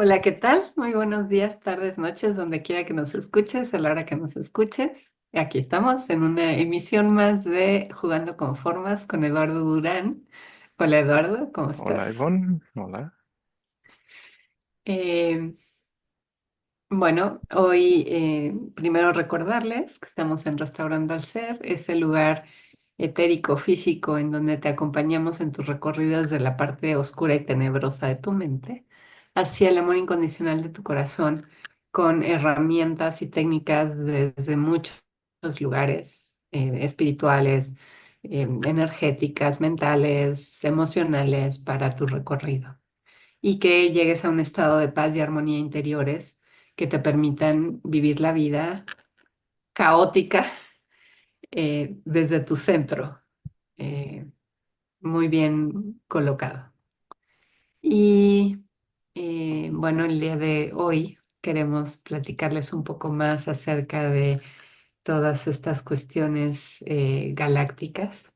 Hola, ¿qué tal? Muy buenos días, tardes, noches, donde quiera que nos escuches, a la hora que nos escuches. Aquí estamos en una emisión más de Jugando con Formas con Eduardo Durán. Hola, Eduardo, ¿cómo Hola, estás? Ivonne. Hola. Eh, bueno, hoy primero recordarles que estamos en Restaurando al Ser, es el lugar etérico, físico, en donde te acompañamos en tus recorridos de la parte oscura y tenebrosa de tu mente hacia el amor incondicional de tu corazón, con herramientas y técnicas desde muchos lugares espirituales, energéticas, mentales, emocionales para tu recorrido. Y que llegues a un estado de paz y armonía interiores que te permitan vivir la vida caótica desde tu centro. Eh, Muy bien colocado. Y bueno, el día de hoy queremos platicarles un poco más acerca de todas estas cuestiones galácticas.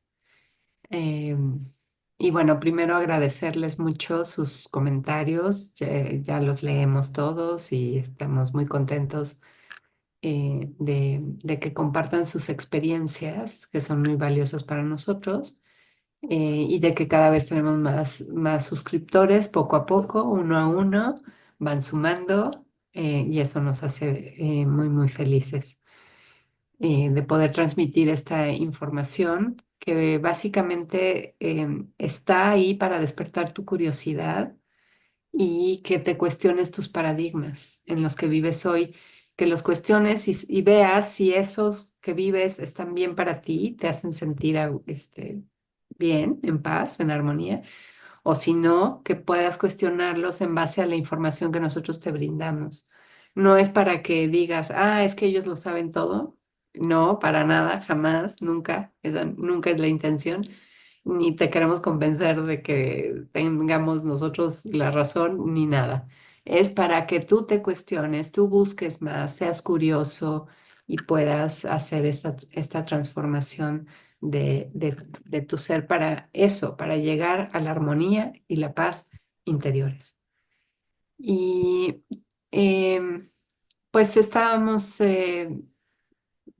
Eh, y bueno, primero agradecerles mucho sus comentarios, ya los leemos todos y estamos muy contentos de que compartan sus experiencias, que son muy valiosas para nosotros. Y de que cada vez tenemos más suscriptores, poco a poco, uno a uno, van sumando, y eso nos hace muy felices de poder transmitir esta información que básicamente está ahí para despertar tu curiosidad y que te cuestiones tus paradigmas en los que vives hoy, que los cuestiones y veas si esos que vives están bien para ti, te hacen sentir bien, en paz, en armonía, o si no, que puedas cuestionarlos en base a la información que nosotros te brindamos. No es para que digas, es que ellos lo saben todo. No, para nada, jamás, nunca, esa nunca es la intención, ni te queremos convencer de que tengamos nosotros la razón, ni nada. Es para que tú te cuestiones, tú busques más, seas curioso y puedas hacer esta transformación de tu ser para eso, para llegar a la armonía y la paz interiores. Y pues estábamos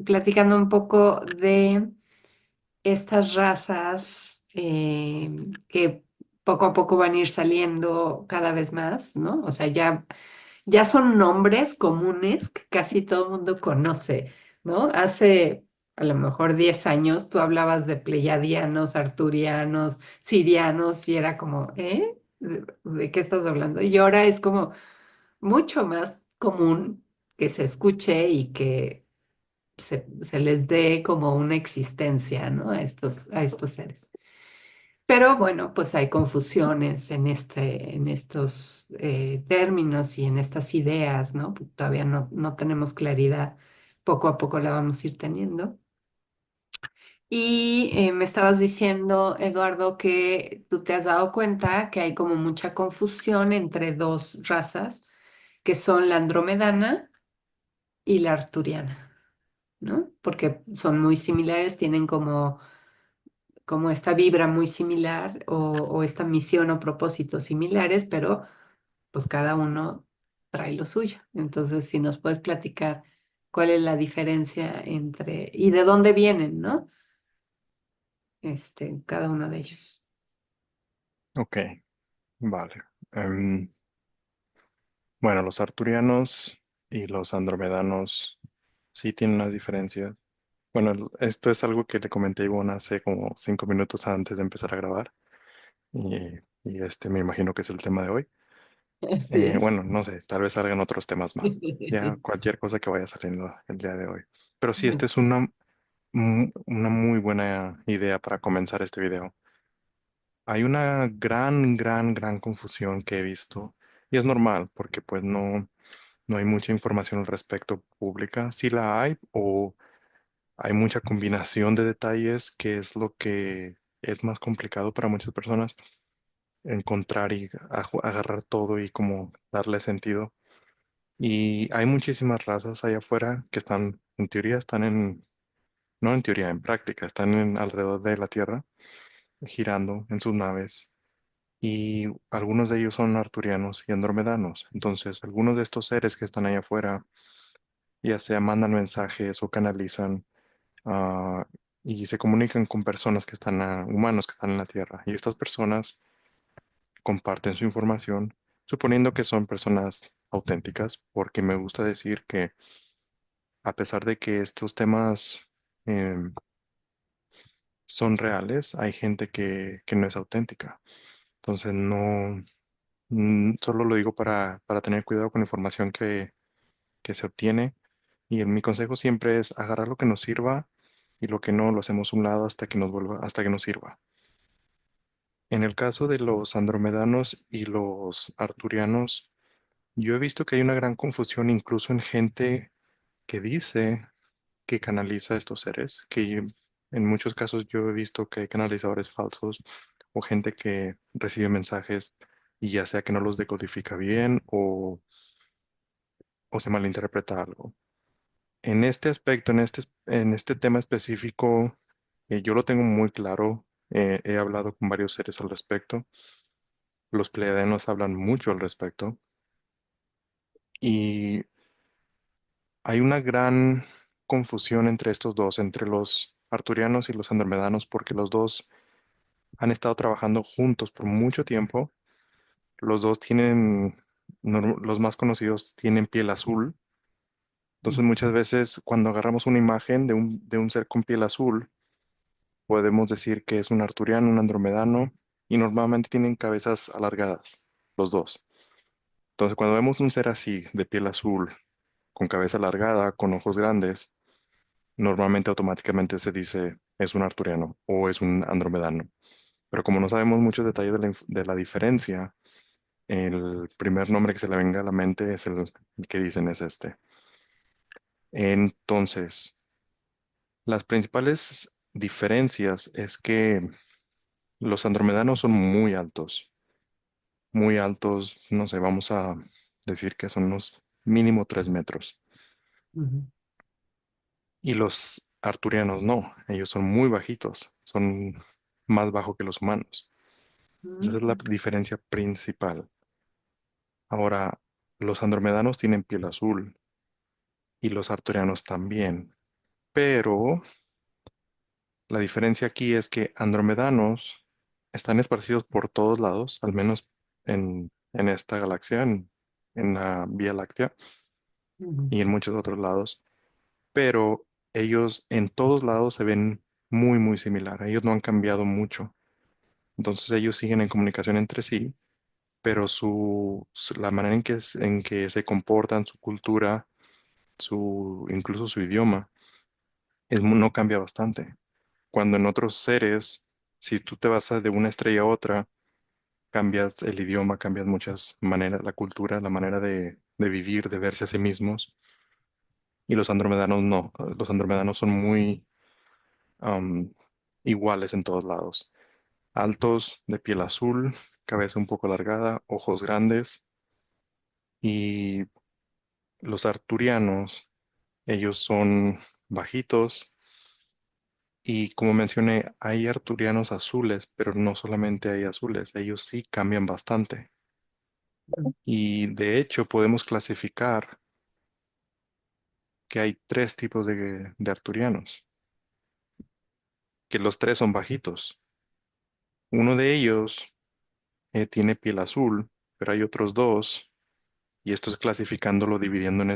platicando un poco de estas razas que poco a poco van a ir saliendo cada vez más, ¿no? O sea, ya son nombres comunes que casi todo el mundo conoce, ¿no? Hace a lo mejor 10 años tú hablabas de pleyadianos, arturianos, sirianos y era como, ¿eh? ¿De qué estás hablando? Y ahora es como mucho más común que se escuche y que se les dé como una existencia, ¿no? A estos seres. Pero bueno, pues hay confusiones en estos términos y en estas ideas, ¿no? Todavía no tenemos claridad, poco a poco la vamos a ir teniendo. Y me estabas diciendo, Eduardo, que tú te has dado cuenta que hay como mucha confusión entre dos razas, que son la andromedana y la arturiana, ¿no? Porque son muy similares, tienen como esta vibra muy similar o esta misión o propósitos similares, pero pues cada uno trae lo suyo. Entonces, si nos puedes platicar cuál es la diferencia entre y de dónde vienen, ¿no? Cada uno de ellos. Ok, vale. Em, bueno, los arturianos y los andromedanos sí tienen unas diferencias. Bueno, esto es algo que le comenté a Ivonne hace como 5 minutos antes de empezar a grabar y este me imagino que es el tema de hoy. Así es. Bueno, no sé, tal vez salgan otros temas más. Ya cualquier cosa que vaya saliendo el día de hoy. Pero sí, esta es una muy buena idea para comenzar este video. Hay una gran confusión que he visto y es normal porque pues no hay mucha información al respecto pública. Sí la hay o hay mucha combinación de detalles que es lo que es más complicado para muchas personas encontrar y agarrar todo y como darle sentido. Y hay muchísimas razas allá afuera que están, en teoría, no en teoría, en práctica, están alrededor de la Tierra, girando en sus naves y algunos de ellos son arturianos y andromedanos. Entonces, algunos de estos seres que están allá afuera, ya sea mandan mensajes o canalizan ah, y se comunican con personas que están, humanos que están en la Tierra. Y estas personas comparten su información, suponiendo que son personas auténticas, porque me gusta decir que a pesar de que estos temas em, son reales, hay gente que no es auténtica. Entonces, no, solo lo digo para tener cuidado con la información que se obtiene. Y mi consejo siempre es agarrar lo que nos sirva y lo que no lo hacemos a un lado hasta que nos vuelva, hasta que nos sirva. En el caso de los andromedanos y los arturianos, yo he visto que hay una gran confusión incluso en gente que dice que canaliza a estos seres, en muchos casos yo he visto que hay canalizadores falsos o gente que recibe mensajes y ya sea que no los decodifica bien o se malinterpreta algo. En este aspecto, en este tema específico, yo lo tengo muy claro. He hablado con varios seres al respecto. Los pleiadianos hablan mucho al respecto. Y hay una gran confusión entre estos dos, entre los arturianos y los andromedanos, porque los dos han estado trabajando juntos por mucho tiempo. Los dos tienen, los más conocidos tienen piel azul. Entonces muchas veces cuando agarramos una imagen de un ser con piel azul, podemos decir que es un arturiano, un andromedano, y normalmente tienen cabezas alargadas, los dos. Entonces cuando vemos un ser así, de piel azul, con cabeza alargada, con ojos grandes, normalmente automáticamente se dice es un arturiano o es un andromedano. Pero como no sabemos muchos detalles de la diferencia, el primer nombre que se le venga a la mente es el que dicen es este. Entonces, las principales diferencias es que los andromedanos son muy altos, no sé, vamos a decir que son unos mínimo 3 metros. Ujú, Y los arturianos no, ellos son muy bajitos, son más bajos que los humanos. Esa es la ujú, diferencia principal. Ahora, los andromedanos tienen piel azul y los arturianos también, pero la diferencia aquí es que andromedanos están esparcidos por todos lados, al menos en esta galaxia, en la Vía Láctea ujú, y en muchos otros lados, pero ellos en todos lados se ven muy, muy similar. Ellos no han cambiado mucho. Entonces ellos siguen en comunicación entre sí, pero la manera en que se comportan, su cultura, incluso su idioma, no cambia bastante. Cuando en otros seres, si tú te vas de una estrella a otra, cambias el idioma, cambias muchas maneras, la cultura, la manera de vivir, de verse a sí mismos. Y los andromedanos no. Los andromedanos son muy am, iguales en todos lados. Altos, de piel azul, cabeza un poco alargada, ojos grandes. Y los arturianos, ellos son bajitos. Y como mencioné, hay arturianos azules, pero no solamente hay azules, ellos sí cambian bastante. ujú, Y de hecho podemos clasificar que hay tres tipos de arturianos, que los tres son bajitos. Uno de ellos tiene piel azul, pero hay otros dos, y esto es clasificándolo, dividiendo en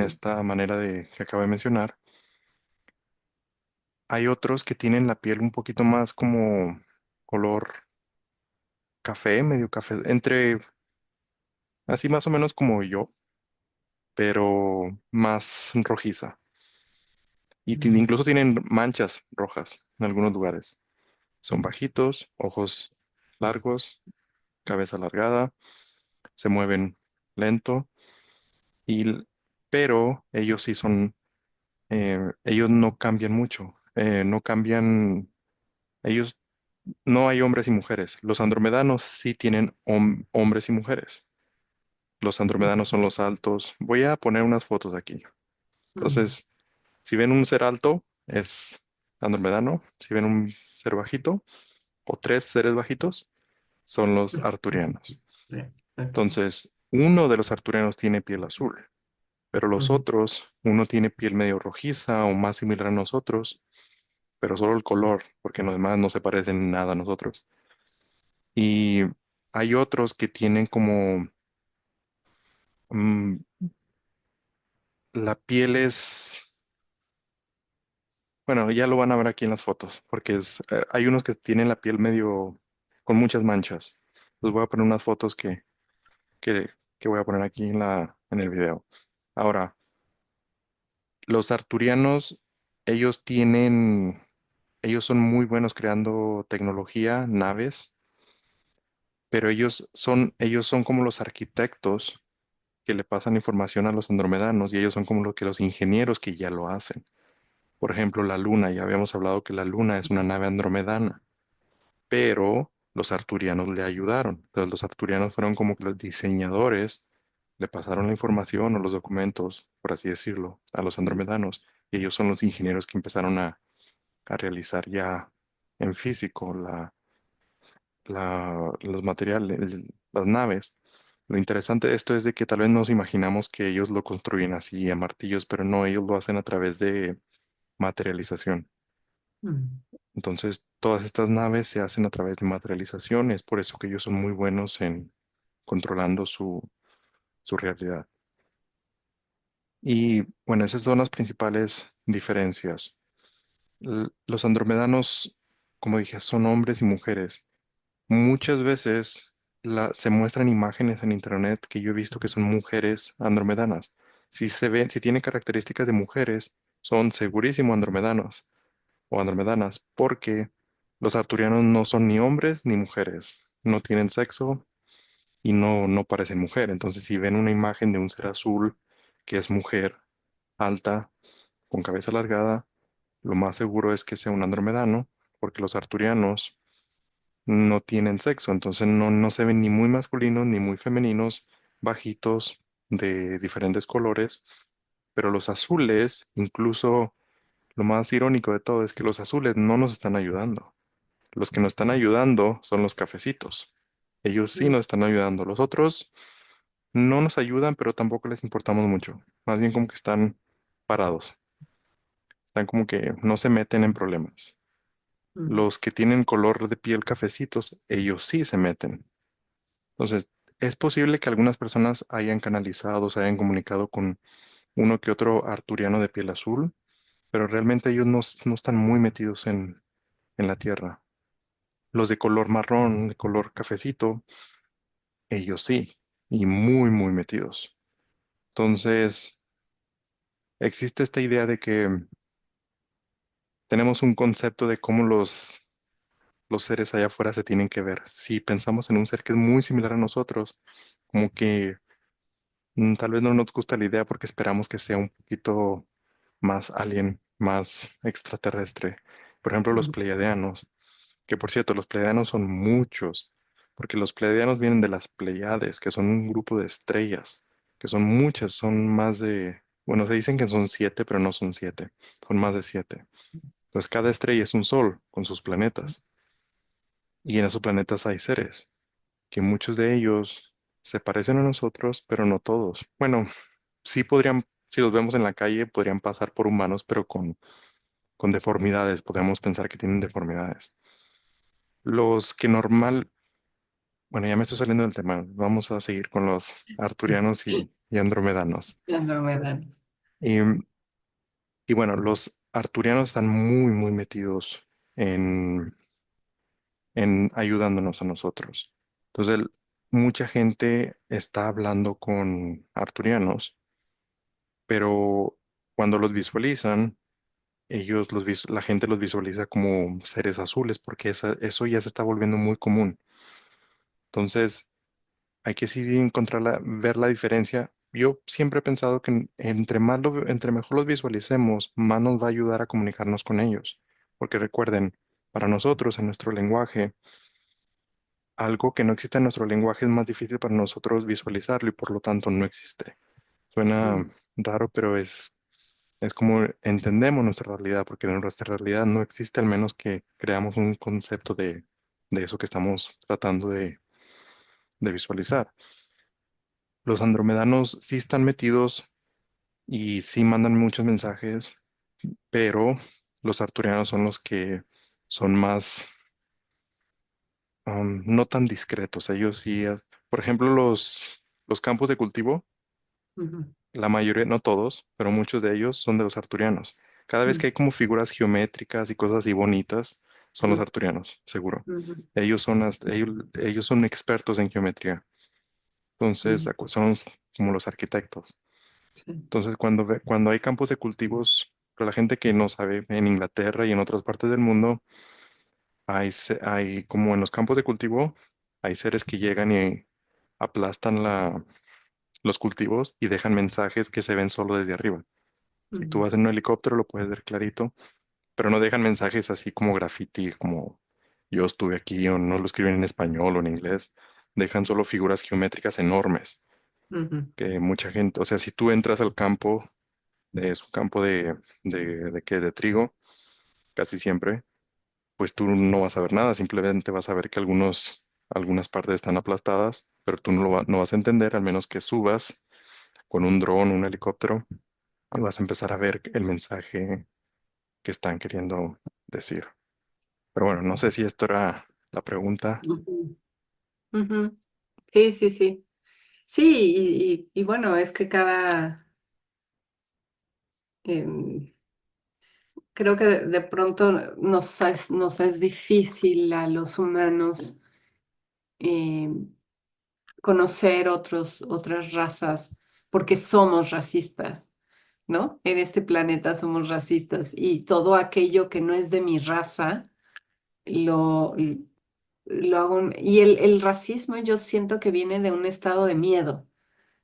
esta manera que acabo de mencionar. Hay otros que tienen la piel un poquito más como color café, medio café, así más o menos como yo, pero más rojiza. Y ujú, incluso tienen manchas rojas en algunos lugares. Son bajitos, ojos largos, cabeza alargada, se mueven lento, y, pero ellos sí son, ellos no cambian mucho, no cambian, ellos, no hay hombres y mujeres. Los andromedanos sí tienen hombres y mujeres. Los andromedanos son los altos. Voy a poner unas fotos aquí. ujú, Entonces, si ven un ser alto, es andromedano. Si ven un ser bajito o tres seres bajitos, son los arturianos. Ok. Entonces, uno de los arturianos tiene piel azul, pero los Ujú. otros, uno tiene piel medio rojiza o más similar a nosotros, pero solo el color, porque los demás no se parecen nada a nosotros. Y hay otros que tienen como mm, la piel es, bueno, ya lo van a ver aquí en las fotos, porque hay unos que tienen la piel medio con muchas manchas. Les voy a poner unas fotos que, que voy a poner aquí en el video. Ahora, los arturianos, ellos tienen, ellos son muy buenos creando tecnología, naves, pero ellos son como los arquitectos que le pasan información a los andromedanos y ellos son como los ingenieros que ya lo hacen. Por ejemplo, la Luna, ya habíamos hablado que la Luna es una nave andromedana, pero los arturianos le ayudaron. Entonces los arturianos fueron como que los diseñadores, le pasaron la información o los documentos, por así decirlo, a los andromedanos y ellos son los ingenieros que empezaron a realizar ya en físico los materiales, las naves. Lo interesante de esto es de que tal vez nos imaginamos que ellos lo construyen así a martillos, pero no, ellos lo hacen a través de materialización. Mm. Entonces, todas estas naves se hacen a través de materialización, es por eso que ellos son muy buenos en controlando su realidad. Y bueno, esas son las principales diferencias. Los andromedanos, como dije, son hombres y mujeres. Muchas veces se muestran imágenes en internet que yo he visto que son mujeres andromedanas. Si se ven, si tienen características de mujeres, son segurísimo andromedanos o andromedanas, porque los arturianos no son ni hombres ni mujeres, no tienen sexo y no parecen mujer. Entonces, si ven una imagen de un ser azul que es mujer, alta, con cabeza alargada, lo más seguro es que sea un andromedano, porque los arturianos no tienen sexo, entonces no se ven ni muy masculinos ni muy femeninos, bajitos, de diferentes colores, pero los azules, incluso lo más irónico de todo es que los azules no nos están ayudando. Los que nos están ayudando son los cafecitos. Ellos sí Mm. nos están ayudando. Los otros no nos ayudan, pero tampoco les importamos mucho. Más bien como que están parados. Están como que no se meten en problemas. Mm. Los que tienen color de piel cafecitos, ellos sí se meten. Entonces, es posible que algunas personas hayan canalizado, se hayan comunicado con uno que otro arturiano de piel azul, pero realmente ellos no están muy metidos en la Tierra. Los de color marrón, de color cafecito, ellos sí, y muy, muy metidos. Entonces, existe esta idea de que tenemos un concepto de cómo los seres allá afuera se tienen que ver. Si pensamos en un ser que es muy similar a nosotros, como que tal vez no nos gusta la idea porque esperamos que sea un poquito más alien, más extraterrestre. Por ejemplo, los Mm. pleiadianos, que por cierto, los pleiadianos son muchos, porque los pleiadianos vienen de las Pleiades, que son un grupo de estrellas, que son muchas, son más de, bueno, se dicen que son 7, pero no son 7, son más de 7. Entonces, cada estrella es un sol con sus planetas, y en esos planetas hay seres, que muchos de ellos se parecen a nosotros, pero no todos. Bueno, sí podrían, si los vemos en la calle, podrían pasar por humanos, pero con deformidades, podríamos pensar que tienen deformidades. Los que normal, bueno, ya me estoy saliendo del tema, vamos a seguir con los arturianos y andromedanos. Ya no me dan. Y, y bueno, los arturianos están muy, muy metidos en, en ayudándonos a nosotros. Entonces, mucha gente está hablando con arturianos, pero cuando los visualizan, la gente los visualiza como seres azules porque eso ya se está volviendo muy común. Entonces, hay que sí encontrar ver la diferencia. Yo siempre he pensado que entre mejor los visualicemos, más nos va a ayudar a comunicarnos con ellos. Porque recuerden, para nosotros, en nuestro lenguaje, algo que no existe en nuestro lenguaje es más difícil para nosotros visualizarlo y por lo tanto no existe. Suena Mm. raro, pero es como entendemos nuestra realidad, porque nuestra realidad no existe al menos que creamos un concepto de eso que estamos tratando de visualizar. Los andromedanos sí están metidos y sí mandan muchos mensajes, pero los arturianos son los que son más, no tan discretos. Ellos sí, por ejemplo, los campos de cultivo, Ujú, la mayoría, no todos, pero muchos de ellos son de los arturianos. Cada vez ujú, que hay como figuras geométricas y cosas así bonitas, son los ujú, arturianos, seguro. ujú, Ellos son expertos en geometría. Entonces, ujú, son como los arquitectos. sí, Entonces, cuando hay campos de cultivos, para la gente que no sabe, en Inglaterra y en otras partes del mundo, hay como en los campos de cultivo, hay seres que llegan y aplastan los cultivos y dejan mensajes que se ven solo desde arriba. Si tú ujú, vas en un helicóptero, lo puedes ver clarito, pero no dejan mensajes así como graffiti, como yo estuve aquí, o no lo escriben en español o en inglés. Dejan solo figuras geométricas enormes, ujú, que mucha gente, o sea, si tú entras al campo, es un campo de trigo, casi siempre, pues tú no vas a ver nada, simplemente vas a ver que algunas partes están aplastadas, pero tú no vas a entender, al menos que subas con un dron, un helicóptero, y vas a empezar a ver el mensaje que están queriendo decir. Pero bueno, no sé si esto era la pregunta. ujú, ujú. Sí, sí, sí. Sí, y bueno, es que em, creo que de pronto nos es difícil a los humanos em, conocer otras razas porque somos racistas, ¿no? En este planeta somos racistas y todo aquello que no es de mi raza lo, lo hago. Y el racismo yo siento que viene de un estado de miedo.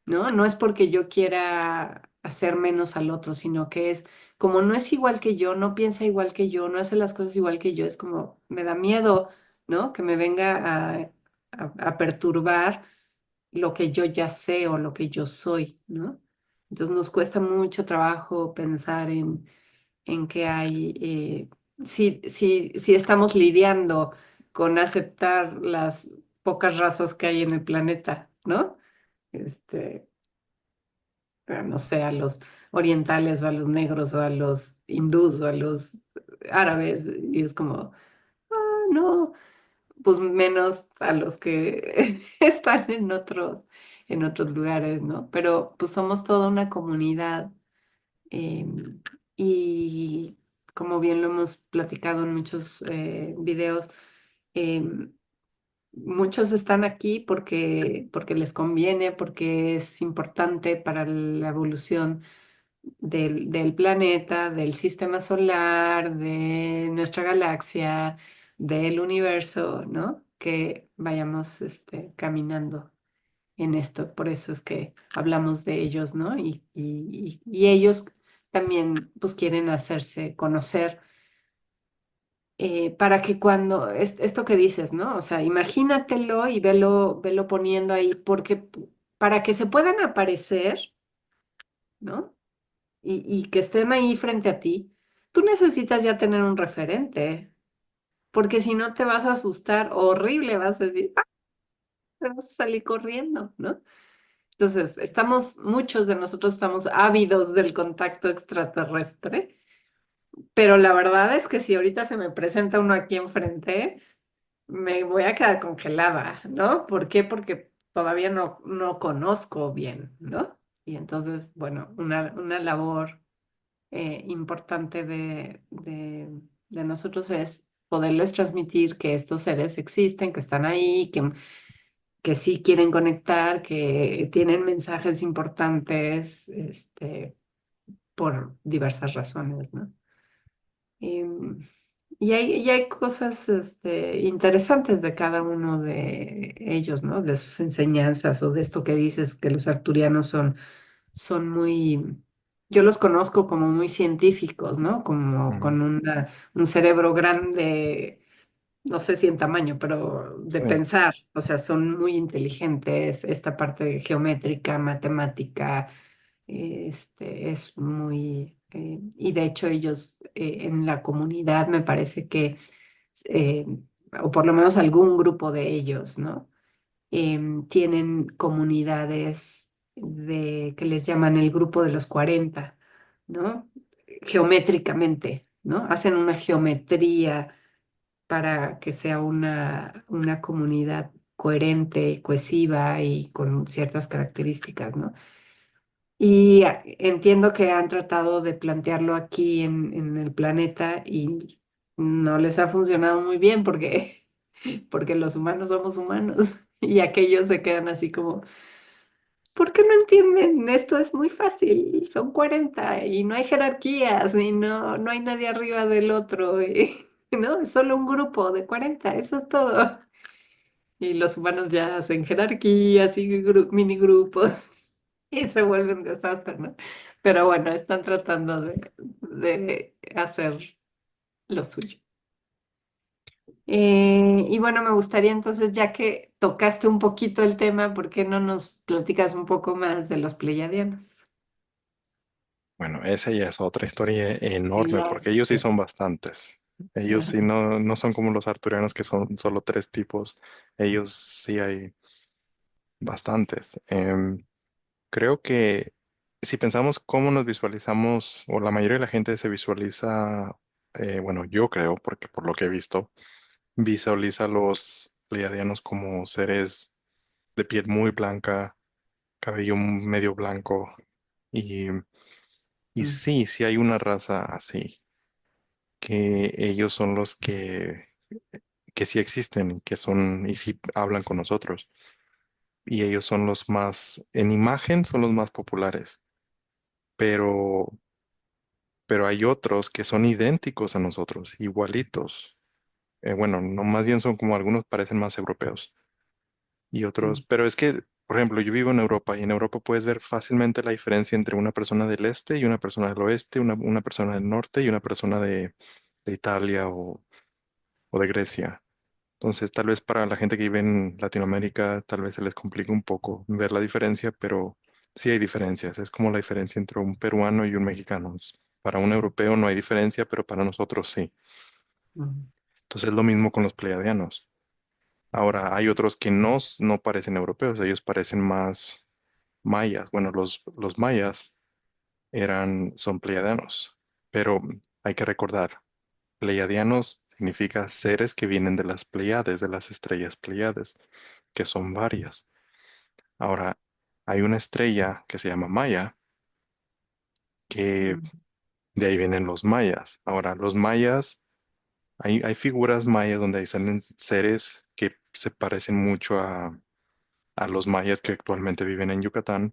¿No? No es porque yo quiera hacer menos al otro, sino que es como no es igual que yo, no piensa igual que yo, no hace las cosas igual que yo, es como me da miedo, ¿no? Que me venga a perturbar lo que yo ya sé o lo que yo soy, ¿no? Entonces nos cuesta mucho trabajo pensar en que hay, si estamos lidiando con aceptar las pocas razas que hay en el planeta, ¿no? Este, no sé, a los orientales o a los negros o a los hindús o a los árabes, y es como, no, pues menos a los que están en otros lugares, ¿no? Pero pues somos toda una comunidad eh, y como bien lo hemos platicado en muchos videos, eh, muchos están aquí porque les conviene, porque es importante para la evolución del planeta, del sistema solar, de nuestra galaxia, del universo, ¿no? Que vayamos caminando en esto. Por eso es que hablamos de ellos, ¿no? Y ellos también pues quieren hacerse conocer para que cuando, esto que dices, ¿no? O sea, imagínatelo y velo poniendo ahí, porque para que se puedan aparecer, ¿no? Y que estén ahí frente a ti, tú necesitas ya tener un referente, porque si no te vas a asustar horrible, vas a decir, "Ah", te vas a salir corriendo, ¿no? Entonces, muchos de nosotros estamos ávidos del contacto extraterrestre, pero la verdad es que si ahorita se me presenta uno aquí enfrente, me voy a quedar congelada, ¿no? ¿Por qué? Porque todavía no conozco bien, ¿no? Y entonces, bueno, una labor importante de nosotros es poderles transmitir que estos seres existen, que están ahí, que sí quieren conectar, que tienen mensajes importantes, por diversas razones, ¿no? Em, y hay cosas interesantes de cada uno de ellos, ¿no? De sus enseñanzas o de esto que dices, que los arcturianos son muy, yo los conozco como muy científicos, ¿no? Como Ujú. con un cerebro grande, no sé si en tamaño, pero de Sí. pensar, o sea, son muy inteligentes, esta parte geométrica, matemática, es muy, y de hecho ellos en la comunidad me parece que o por lo menos algún grupo de ellos, ¿no? Tienen comunidades que les llaman el grupo de los 40, ¿no? Geométricamente, ¿no? Hacen una geometría para que sea una comunidad coherente, cohesiva y con ciertas características, ¿no? Y entiendo que han tratado de plantearlo aquí en el planeta y no les ha funcionado muy bien porque los humanos somos humanos y aquellos se quedan así como, ¿por qué no entienden? Esto es muy fácil, son 40 y no hay jerarquías y no hay nadie arriba del otro, ¿no? Es solo un grupo de 40, eso es todo. Y los humanos ya hacen jerarquías y mini grupos y se vuelve un desastre, ¿no? Pero bueno, están tratando de hacer lo suyo. Y bueno, me gustaría entonces, ya que tocaste un poquito el tema, ¿por qué no nos platicas un poco más de los pleyadianos? Bueno, esa ya es otra historia Y enorme, ya, porque ellos sí son bastantes. Ellos ajá, sí no son como los arturianos que son solo tres tipos. Ellos sí hay bastantes. Creo que si pensamos cómo nos visualizamos, o la mayoría de la gente se visualiza, bueno, yo creo, porque por lo que he visto, visualiza a los pleiadianos como seres de piel muy blanca, cabello medio blanco, y, y mm, sí, sí hay una raza así, que ellos son los que sí existen, que son, y sí hablan con nosotros, y ellos son los más, en imagen son los más populares, pero hay otros que son idénticos a nosotros, igualitos. Bueno, no, más bien son como algunos parecen más europeos y otros, mm, pero es que, por ejemplo, yo vivo en Europa y en Europa puedes ver fácilmente la diferencia entre una persona del este y una persona del oeste, una persona del norte y una persona de Italia o de Grecia. Entonces, tal vez para la gente que vive en Latinoamérica, tal vez se les complique un poco ver la diferencia, pero sí hay diferencias. Es como la diferencia entre un peruano y un mexicano. Para un europeo no hay diferencia, pero para nosotros sí. mm, Entonces, es lo mismo con los pleiadianos. Ahora, hay otros que no parecen europeos, ellos parecen más mayas. Bueno, los mayas son pleiadianos, pero hay que recordar, pleiadianos significa seres que vienen de las Pleiades, de las estrellas Pleiades, que son varias. Ahora, hay una estrella que se llama Maya, que mm, de ahí vienen los mayas. Ahora, los mayas, hay figuras mayas donde ahí salen seres que se parecen mucho a los mayas que actualmente viven en Yucatán,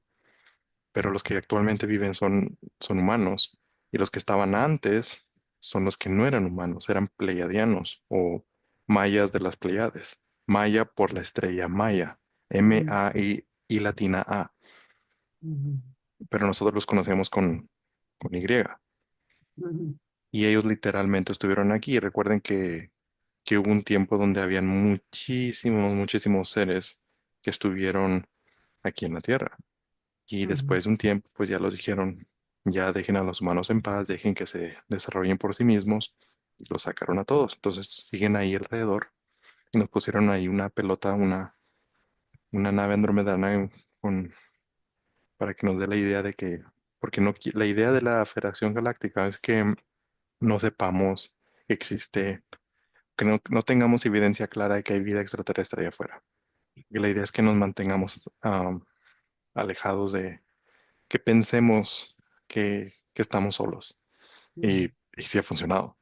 pero los que actualmente viven son humanos, y los que estaban antes son los que no eran humanos, eran pleiadianos o mayas de las Pleiades. Maya por la estrella Maya, mm, M-A-I latina A, mm, pero nosotros los conocemos con Y. mm, Y ellos literalmente estuvieron aquí. Recuerden que hubo un tiempo donde habían muchísimos seres que estuvieron aquí en la Tierra. Y mm, después de un tiempo, pues ya los dijeron, ya dejen a los humanos en paz, dejen que se desarrollen por sí mismos. Y los sacaron a todos. Entonces siguen ahí alrededor y nos pusieron ahí una pelota, una nave andromedana con, para que nos dé la idea de que, porque no, la idea de la Federación Galáctica es que no sepamos que existe, que no tengamos evidencia clara de que hay vida extraterrestre allá afuera. Y la idea es que nos mantengamos alejados que pensemos que estamos solos. mm. Y sí ha funcionado.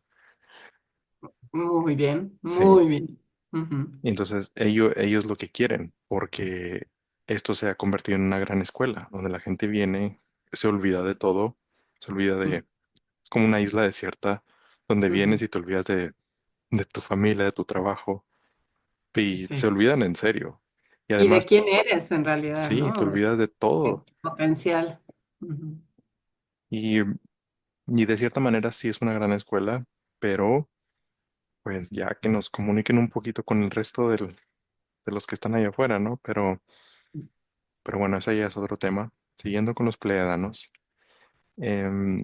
Muy bien, Sí. muy bien. Ujú, Y entonces ellos lo que quieren, porque esto se ha convertido en una gran escuela, donde la gente viene, se olvida de todo, se olvida mm, es como una isla desierta, donde ujú. vienes y te olvidas de tu familia, de tu trabajo, y se Sí. olvidan en serio. Y Y de además, quién eres en realidad, sí, te ¿no? olvidas de De todo. tu potencial. Ujú, Y, y de cierta manera sí es una gran escuela, pero pues ya que nos comuniquen un poquito con el resto de los que están allá afuera, ¿no? Pero bueno, ese ya es otro tema. Siguiendo con los pleiadianos, em,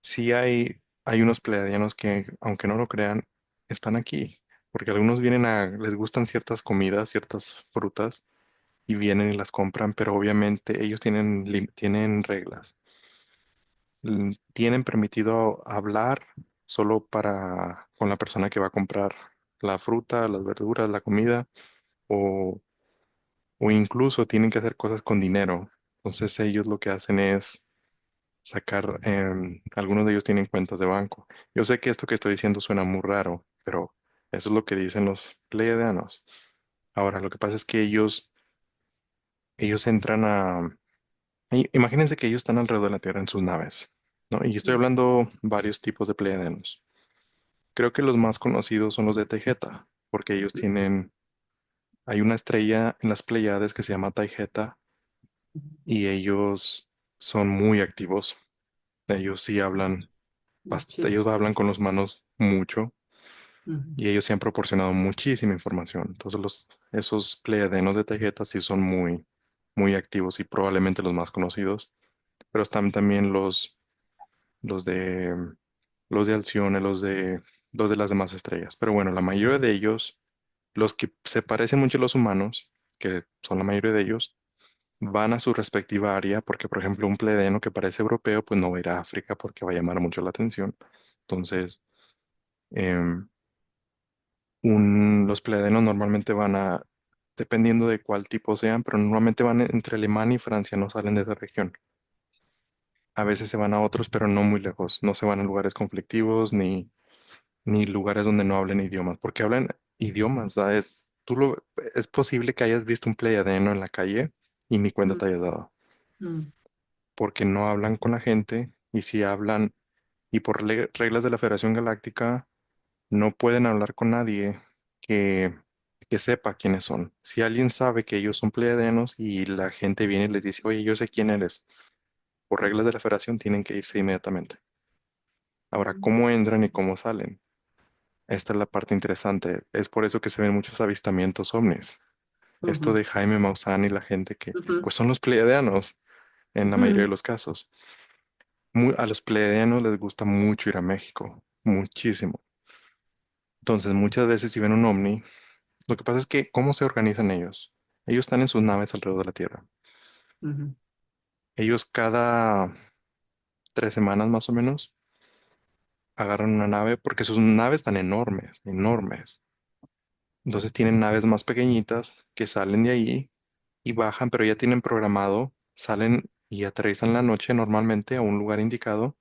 sí hay unos pleiadianos que, aunque no lo crean, están aquí. porque algunos les gustan ciertas comidas, ciertas frutas, y vienen y las compran, pero obviamente ellos tienen reglas. Tienen permitido hablar solo con la persona que va a comprar la fruta, las verduras, la comida, o, o incluso tienen que hacer cosas con dinero. Entonces ellos lo que hacen es sacar, algunos de ellos tienen cuentas de banco. Yo sé que esto que estoy diciendo suena muy raro, pero eso es lo que dicen los pleiadianos. Ahora, lo que pasa es que ellos entran imagínense que ellos están alrededor de la Tierra en sus naves, ¿no? Y estoy hablando varios tipos de pleiadianos. Creo que los más conocidos son los de Taygeta, porque hay una estrella en las Pleiades que se llama Taygeta y ellos son muy activos. Ellos sí hablan, Muchísimo. ellos hablan con los manos mucho Ujú, y ellos sí han proporcionado muchísima información. Entonces esos pleiadianos de Taygeta sí son muy, muy activos y probablemente los más conocidos, pero están también los de, los de Alcione, los de las demás estrellas. Pero bueno, la mayoría de ellos, los que se parecen mucho a los humanos, que son la mayoría de ellos, van a su respectiva área, porque por ejemplo un pleiadiano que parece europeo, pues no va a ir a África porque va a llamar mucho la atención. Entonces, em, los pleiadianos normalmente dependiendo de cuál tipo sean, pero normalmente van entre Alemania y Francia, no salen de esa región. A veces se van a otros, pero no muy lejos. No se van a lugares conflictivos ni lugares donde no hablen idiomas, porque hablan idiomas, ¿sabes? Es posible que hayas visto un pleiadiano en la calle y ni cuenta ujú, te hayas dado, ujú, porque no hablan con la gente y si hablan, y por reglas de la Federación Galáctica, no pueden hablar con nadie que, que sepa quiénes son. Si alguien sabe que ellos son pleiadianos y la gente viene y les dice, oye, yo sé quién eres, por reglas de la Federación tienen que irse inmediatamente. Ahora, ¿cómo entran y cómo salen? Esta es la parte interesante. Es por eso que se ven muchos avistamientos ovnis. Esto ujú, de Jaime Maussan y la gente que, ujú, pues son los pleiadianos en la mayoría ujú, de los casos. A los pleiadianos les gusta mucho ir a México, muchísimo. Entonces, muchas veces si ven un ovni, lo que pasa es que, ¿cómo se organizan ellos? Ellos están en sus naves alrededor de la Tierra. ujú, Ellos cada 3 semanas más o menos agarran una nave porque sus naves están enormes, enormes. Entonces tienen naves más pequeñitas que salen de ahí y bajan, pero ya tienen programado, salen y aterrizan la noche normalmente a un lugar indicado.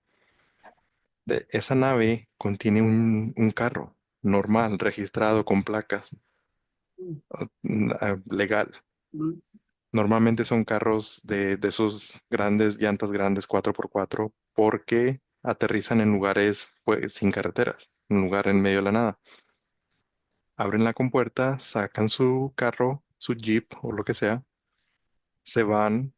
Esa nave contiene un carro normal, registrado con placas, legal. ujú, Normalmente son carros de esos grandes, llantas grandes 4x4 porque aterrizan en lugares pues, sin carreteras, un lugar en medio de la nada. Abren la compuerta, sacan su carro, su jeep o lo que sea, se van,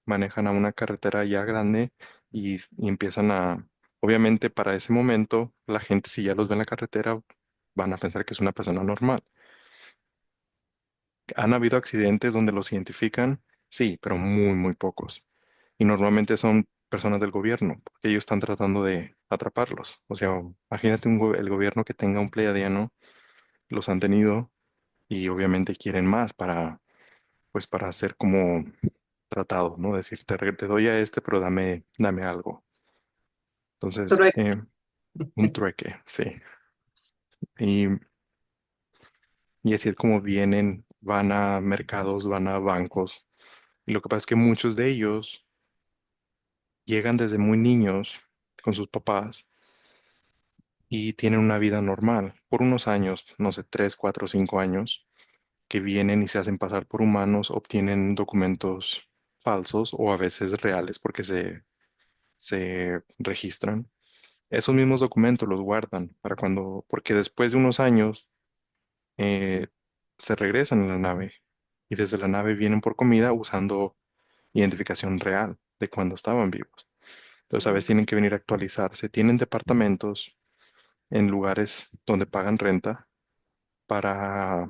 manejan a una carretera ya grande y empiezan obviamente para ese momento, la gente si ya los ve en la carretera, van a pensar que es una persona normal. ¿Han habido accidentes donde los identifican? Sí, pero muy, muy pocos. Y normalmente son personas del gobierno, porque ellos están tratando de atraparlos. O sea, imagínate el gobierno que tenga un pleiadiano, los han tenido y obviamente quieren más pues para hacer como tratado, ¿no? Decir, te doy a este, pero dame algo. Entonces, correcto. un trueque, sí. Y, y así es como vienen, van a mercados, van a bancos. Y lo que pasa es que muchos de ellos llegan desde muy niños con sus papás y tienen una vida normal por unos años, no sé, 3, 4, 5 años, que vienen y se hacen pasar por humanos, obtienen documentos falsos o a veces reales porque se registran. Esos mismos documentos los guardan porque después de unos años eh, se regresan a la nave y desde la nave vienen por comida usando identificación real de cuando estaban vivos. Entonces a veces tienen que venir a actualizarse. Tienen departamentos en lugares donde pagan renta para,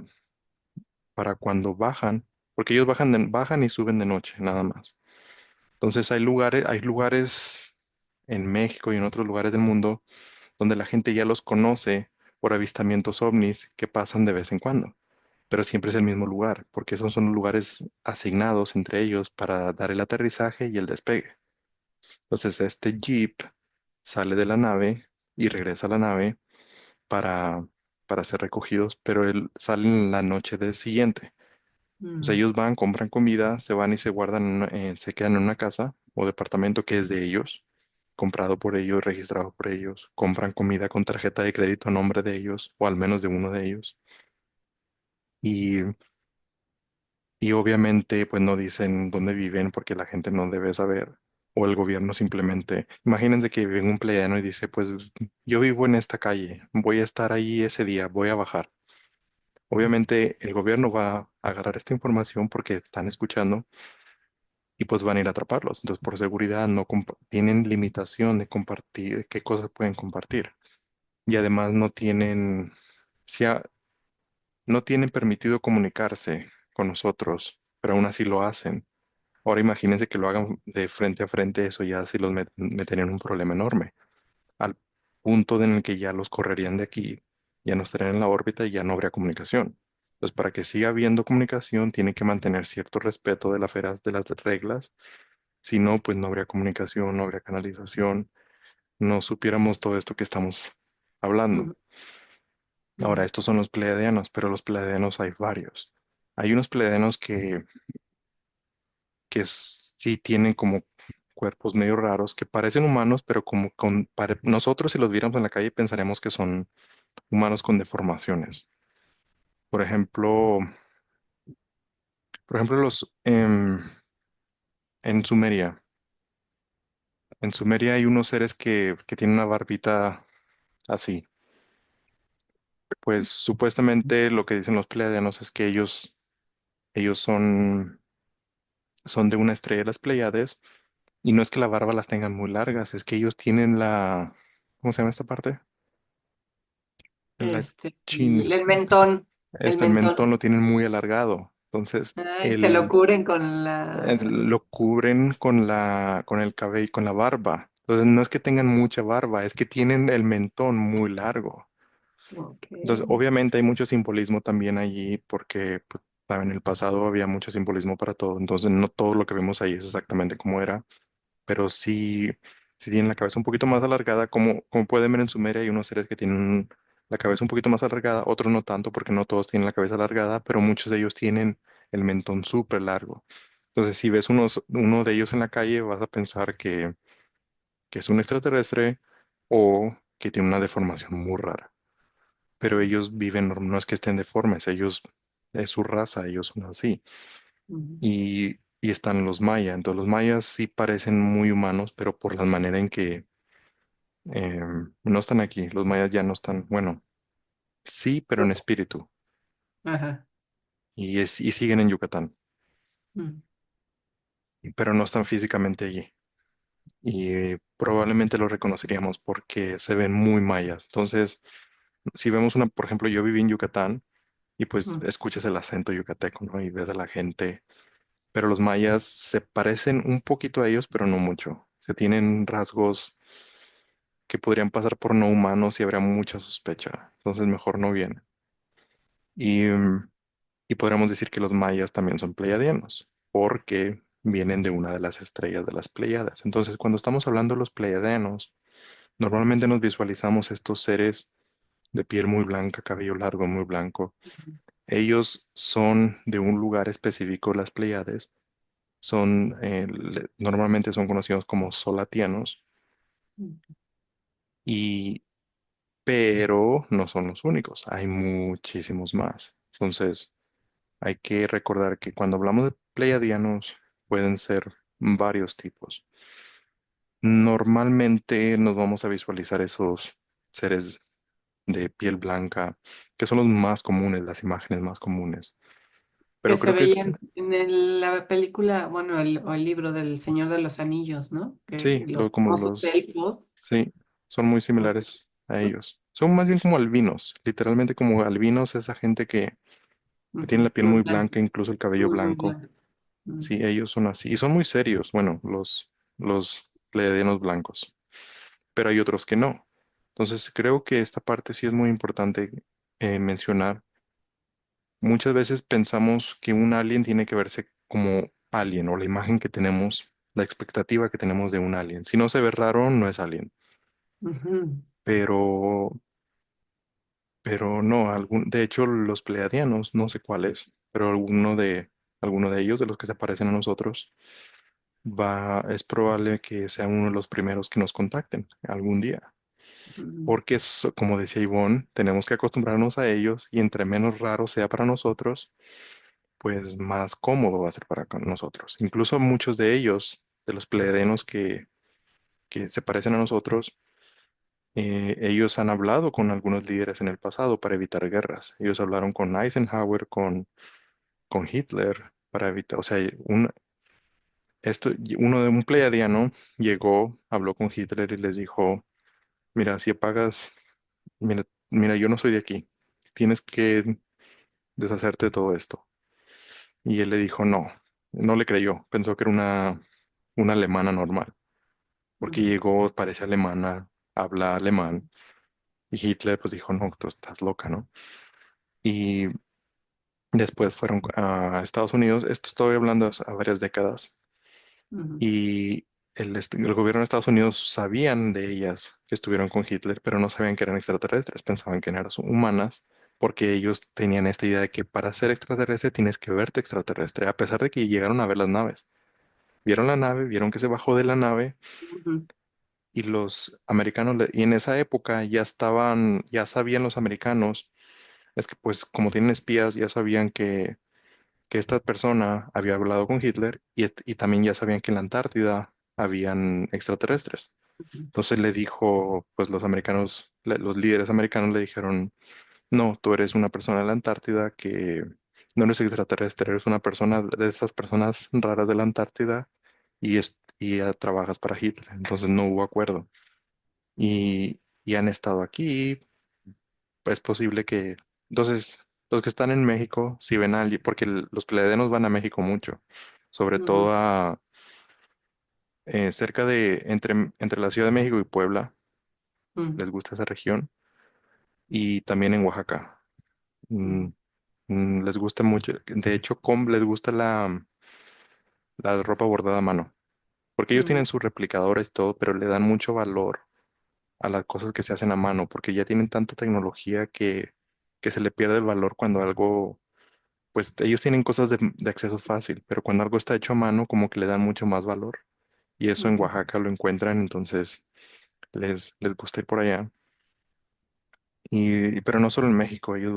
para cuando bajan, porque ellos bajan y suben de noche, nada más. Entonces hay lugares en México y en otros lugares del mundo donde la gente ya los conoce por avistamientos ovnis que pasan de vez en cuando, pero siempre es el mismo lugar, porque esos son lugares asignados entre ellos para dar el aterrizaje y el despegue. Entonces, este jeep sale de la nave y regresa a la nave para, para ser recogidos, pero él sale en la noche del siguiente. O sea, mm, ellos van, compran comida, se van y se guardan, se quedan en una casa o departamento que es de ellos, comprado por ellos, registrado por ellos, compran comida con tarjeta de crédito a nombre de ellos o al menos de uno de ellos. Y, y obviamente pues no dicen dónde viven porque la gente no debe saber. O el gobierno simplemente, imagínense que vive en un pleiadiano y dice, pues yo vivo en esta calle, voy a estar ahí ese día, voy a bajar. Obviamente el gobierno va a agarrar esta información porque están escuchando y pues van a ir a atraparlos. Entonces, por seguridad, no tienen limitación de compartir, qué cosas pueden compartir. Y además no tienen, si a- no tienen permitido comunicarse con nosotros, pero aún así lo hacen. Ahora imagínense que lo hagan de frente a frente, eso ya sí los metería en un problema enorme, al punto en el que ya los correrían de aquí, ya no estarían en la órbita y ya no habría comunicación. Entonces, para que siga habiendo comunicación, tiene que mantener cierto respeto de de las reglas. Si no, pues no habría comunicación, no habría canalización, no supiéramos todo esto que estamos hablando. mm, Ahora, mm. estos son los pleiadianos, pero los pleiadianos hay varios. Hay unos pleiadianos sí tienen como cuerpos medio raros, que parecen humanos, pero como nosotros si los viéramos en la calle pensaríamos que son humanos con deformaciones. Por ejemplo, en Sumeria. En Sumeria hay unos seres que tienen una barbita así. Pues supuestamente lo que dicen los pleiadianos es que ellos son de una estrella de las Pleiades y no es que la barba las tengan muy largas, es que ellos tienen ¿cómo se llama esta parte? La chin, El mentón, el el mentón. mentón lo tienen muy alargado, entonces Ay, se lo cubren con lo cubren con con el cabello, con la barba. Entonces no es que tengan mucha barba, es que tienen el mentón muy largo. Ok. Entonces, obviamente hay mucho simbolismo también allí porque pues, en el pasado había mucho simbolismo para todo. Entonces, no todo lo que vemos ahí es exactamente como era, pero sí tienen la cabeza un poquito más alargada. Como pueden ver en Sumeria, hay unos seres que tienen la cabeza un poquito más alargada, otros no tanto porque no todos tienen la cabeza alargada, pero muchos de ellos tienen el mentón súper largo. Entonces, si ves uno de ellos en la calle, vas a pensar que es un extraterrestre o que tiene una deformación muy rara, pero ellos viven, no es que estén deformes, ellos, es su raza, ellos son así. Mm, Y están los mayas, entonces los mayas sí parecen muy humanos, pero por la manera en que no están aquí, los mayas ya no están, bueno, sí, pero en espíritu, ajá. y siguen en Yucatán, Mm, pero no están físicamente allí. Y probablemente los reconoceríamos porque se ven muy mayas. Entonces, si vemos por ejemplo, yo viví en Yucatán y pues mm. escuchas el acento yucateco, ¿no? Y ves a la gente, pero los mayas se parecen un poquito a ellos, pero no mucho. Se tienen rasgos que podrían pasar por no humanos y habría mucha sospecha. Entonces mejor no viene. Y podríamos decir que los mayas también son pleiadianos, porque vienen de una de las estrellas de las Pleiadas. Entonces, cuando estamos hablando de los pleiadianos, normalmente nos visualizamos estos seres de piel muy blanca, cabello largo, muy blanco. Ellos son de un lugar específico, las Pleiades, normalmente son conocidos como solatianos, Mm. y, pero no son los únicos, hay muchísimos más. Entonces, hay que recordar que cuando hablamos de pleiadianos, pueden ser varios tipos. Normalmente nos vamos a visualizar esos seres de piel blanca, que son los más comunes, las imágenes más comunes. Que Pero se creo que veía en la película, bueno, o el libro del Señor de los Anillos, ¿no? Que sí, los como famosos elfos. sí, son muy similares a ellos. Son más bien como albinos, literalmente como albinos, esa gente que tiene la Ujú, piel muy muy blanco, blanca, incluso el cabello muy, muy blanco. blanco. Mm, Sí, ellos son así. Y son muy serios, bueno, los pleiadianos blancos. Pero hay otros que no. Entonces creo que esta parte sí es muy importante mencionar. Muchas veces pensamos que un alien tiene que verse como alien o la imagen que tenemos, la expectativa que tenemos de un alien. Si no se ve raro, no es alien. Ujú, Pero, pero no, de hecho los pleiadianos, no sé cuál es, pero alguno de ellos, de los que se parecen a nosotros, es probable que sea uno de los primeros que nos contacten algún día. ujú, Porque como decía Ivonne, tenemos que acostumbrarnos a ellos y entre menos raro sea para nosotros, pues más cómodo va a ser para nosotros. Incluso muchos de ellos, de los pledenos que se parecen a nosotros, ellos han hablado con algunos líderes en el pasado para evitar guerras. Ellos hablaron con Eisenhower, con Hitler, para evitar, o sea, uno de un pleiadiano llegó, habló con Hitler y les dijo, mira, si apagas, mira, yo no soy de aquí, tienes que deshacerte de todo esto. Y él le dijo, no, no le creyó, pensó que era una alemana normal, porque ujú, llegó, parece alemana, habla alemán, y Hitler pues dijo, no, tú estás loca, ¿no? Y después fueron a Estados Unidos, esto estoy hablando a varias décadas, ujú, y el gobierno de Estados Unidos sabían de ellas que estuvieron con Hitler, pero no sabían que eran extraterrestres, pensaban que eran humanas, porque ellos tenían esta idea de que para ser extraterrestre tienes que verte extraterrestre, a pesar de que llegaron a ver las naves. Vieron la nave, vieron que se bajó de la nave ujú, y los americanos, y en esa época ya sabían los americanos, es que pues como tienen espías, ya sabían que esta persona había hablado con Hitler y también ya sabían que en la Antártida habían extraterrestres. ujú, Entonces le dijo, pues los americanos, los líderes americanos le dijeron, no, tú eres una persona de la Antártida que no eres extraterrestre, eres una persona de esas personas raras de la Antártida y ya trabajas para Hitler. Entonces no hubo acuerdo. Y han estado aquí, es posible que... Entonces, los que están en México, si ven a alguien, porque los pledenos van a México mucho, sobre todo ujú, cerca entre la Ciudad de México y Puebla, ujú, les gusta esa región, y también en Oaxaca. Mm, ujú, les gusta mucho, de hecho, les gusta la ropa bordada a mano, porque ellos ujú, tienen sus replicadores y todo, pero le dan mucho valor a las cosas que se hacen a mano, porque ya tienen tanta tecnología que se le pierde el valor cuando algo, pues ellos tienen cosas de acceso fácil, pero cuando algo está hecho a mano, como que le dan mucho más valor. Y eso en ujú. Oaxaca lo encuentran, entonces les gusta ir por allá. Pero no solo en México, ellos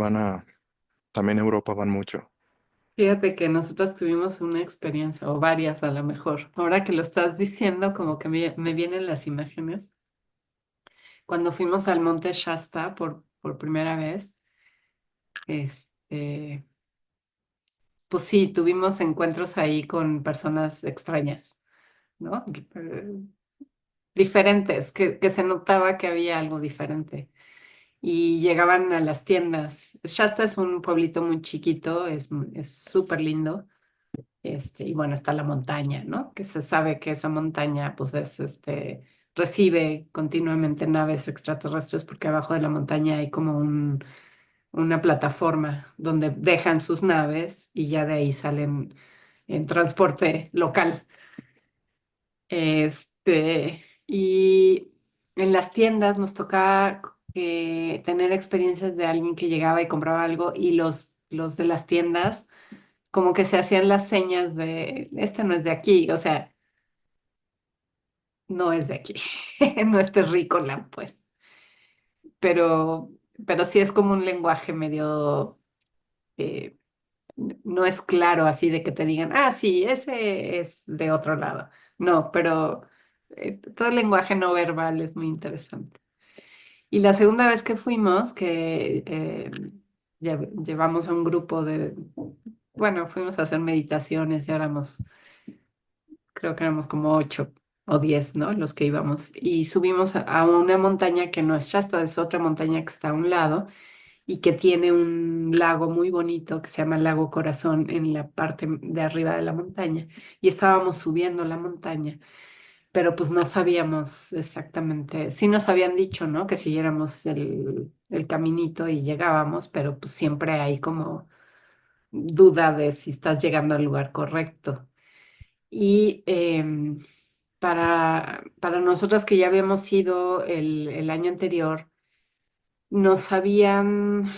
también a Europa van mucho. Fíjate que nosotros tuvimos una experiencia, o varias a lo mejor. Ahora que lo estás diciendo, como que me vienen las imágenes. Cuando fuimos al Monte Shasta por primera vez, este, pues sí, tuvimos encuentros ahí con personas extrañas, ¿no? Diferentes, que se notaba que había algo diferente. Y llegaban a las tiendas. Shasta es un pueblito muy chiquito, es súper lindo. Y bueno, está la montaña, ¿no? Que se sabe que esa montaña, pues recibe continuamente naves extraterrestres porque abajo de la montaña hay como una plataforma donde dejan sus naves y ya de ahí salen en transporte local. Y en las tiendas nos tocaba tener experiencias de alguien que llegaba y compraba algo y los de las tiendas como que se hacían las señas de, este no es de aquí, o sea, no es de aquí, no es terrícola, pues, pero, pero sí es como un lenguaje medio, eh, no es claro así de que te digan, ah, sí, ese es de otro lado. No, pero todo el lenguaje no verbal es muy interesante. Y la segunda vez que fuimos, que llevamos a un grupo bueno, fuimos a hacer meditaciones y éramos creo que éramos como 8 o 10, ¿no? Los que íbamos. Y subimos a una montaña que no es Shasta, es otra montaña que está a un lado y que tiene un lago muy bonito que se llama el Lago Corazón en la parte de arriba de la montaña. Y estábamos subiendo la montaña pero pues no sabíamos exactamente, sí nos habían dicho, ¿no? Que siguiéramos el caminito y llegábamos, pero pues siempre hay como duda de si estás llegando al lugar correcto. Y para nosotras que ya habíamos ido el año anterior, nos habían,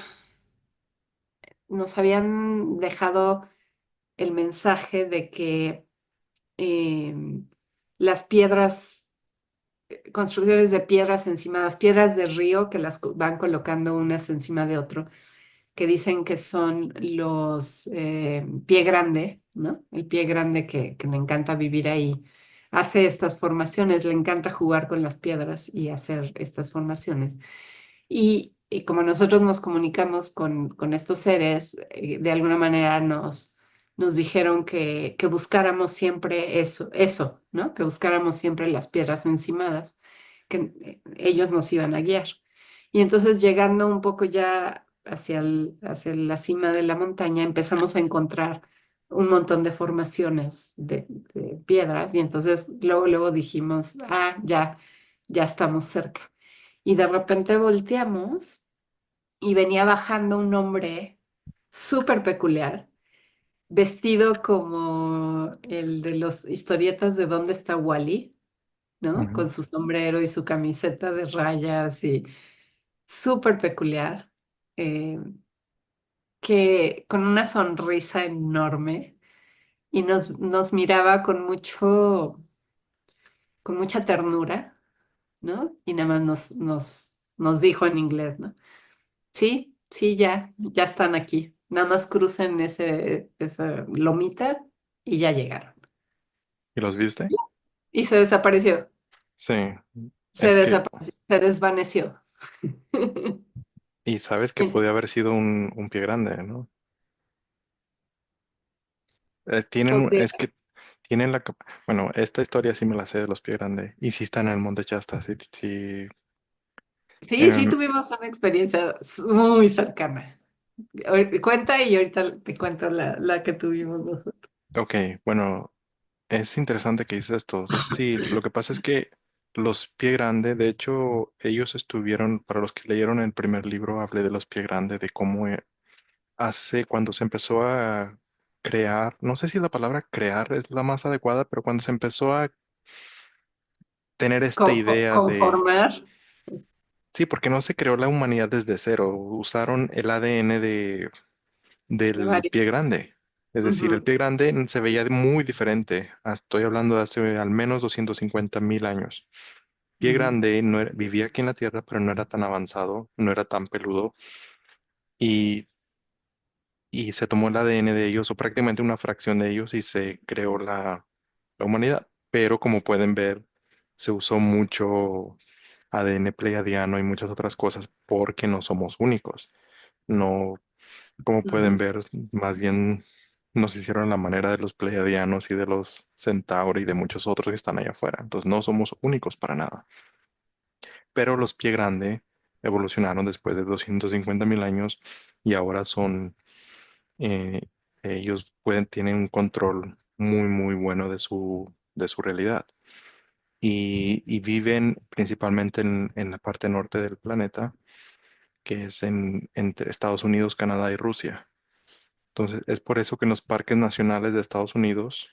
nos habían dejado el mensaje de que las piedras, construcciones de piedras encimadas, piedras de río que las van colocando unas encima de otro, que dicen que son los pie grande, ¿no? El pie grande que le encanta vivir ahí. Hace estas formaciones, le encanta jugar con las piedras y hacer estas formaciones. Y como nosotros nos comunicamos con estos seres, de alguna manera nos dijeron que buscáramos siempre eso, ¿no? Que buscáramos siempre las piedras encimadas, que ellos nos iban a guiar. Y entonces llegando un poco ya hacia la cima de la montaña, empezamos a encontrar un montón de formaciones de piedras y entonces luego dijimos, ah, ya estamos cerca. Y de repente volteamos y venía bajando un hombre súper peculiar, vestido como el de los historietas de ¿Dónde está Wally? ¿No? Ujú. Con su sombrero y su camiseta de rayas y súper peculiar, eh, que con una sonrisa enorme y nos miraba con mucha ternura, ¿no? Y nada más nos dijo en inglés, ¿no? Sí, sí, ya están aquí. Nada más crucen esa lomita y ya llegaron. ¿Y los viste? Y se desapareció, Sí, es que, se desvaneció. y sabes que podía haber sido un pie grande, ¿no? Podría- Es que tienen bueno, esta historia sí me la sé de los pie grande, y sí están en el Monte Shasta, sí, sí. Sí, sí, em, tuvimos una experiencia muy cercana. Cuenta y ahorita te cuento la que tuvimos nosotros. ok, bueno, es interesante que dices esto. Sí, lo que pasa es que los pie grande, de hecho, ellos estuvieron, para los que leyeron el primer libro, hablé de los pie grande, de cómo cuando se empezó a crear, no sé si la palabra crear es la más adecuada, pero cuando se empezó a tener esta idea de, Conformar sí, porque no se creó la humanidad desde cero, usaron el ADN de del pie varios. grande. Es decir, el Ujú, pie grande se veía muy diferente. Estoy hablando de hace al menos 250.000 años. Pie ujú, grande vivía aquí en la Tierra, pero no era tan avanzado, no era tan peludo, y, y se tomó el ADN de ellos, o prácticamente una fracción de ellos, y se creó la humanidad. Pero como pueden ver, se usó mucho ADN pleiadiano y muchas otras cosas porque no somos únicos. No, como pueden ujú, ver, más bien nos hicieron a la manera de los pleiadianos y de los centauri y de muchos otros que están allá afuera. Entonces no somos únicos para nada. Pero los pie grande evolucionaron después de 250.000 años y ahora eh, ellos tienen un control muy, muy bueno de su realidad. Y viven principalmente en la parte norte del planeta, que es entre Estados Unidos, Canadá y Rusia. Entonces, es por eso que en los parques nacionales de Estados Unidos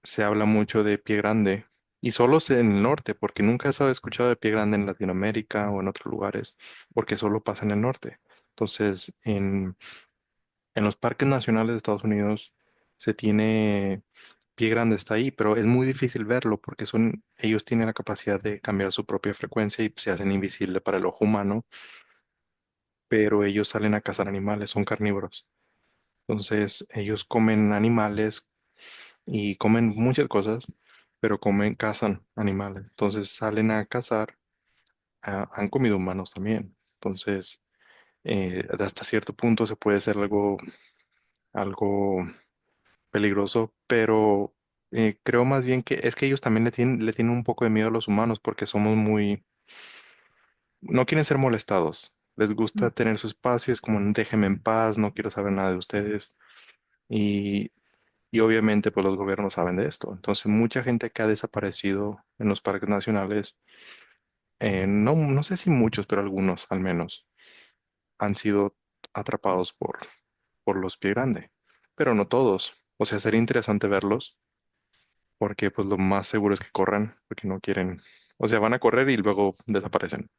se habla mucho de pie grande. Y solo sé en el norte, porque nunca he escuchado de pie grande en Latinoamérica o en otros lugares, porque solo pasa en el norte. Entonces, en los parques nacionales de Estados Unidos se tiene pie grande está ahí, pero es muy difícil verlo porque ellos tienen la capacidad de cambiar su propia frecuencia y se hacen invisible para el ojo humano, pero ellos salen a cazar animales, son carnívoros. Entonces, ellos comen animales y comen muchas cosas, pero cazan animales. Entonces, salen a cazar, han comido humanos también. Entonces, hasta cierto punto se puede ser algo peligroso, pero creo más bien que es que ellos también le tienen un poco de miedo a los humanos porque somos no quieren ser molestados. Les gusta tener su espacio, es como déjenme en paz, no quiero saber nada de ustedes. Y obviamente pues los gobiernos saben de esto. Entonces mucha gente que ha desaparecido en los parques nacionales, no, no sé si muchos, pero algunos al menos, han sido atrapados por los pie grande, pero no todos. O sea, sería interesante verlos porque pues lo más seguro es que corran porque no quieren, o sea, van a correr y luego desaparecen.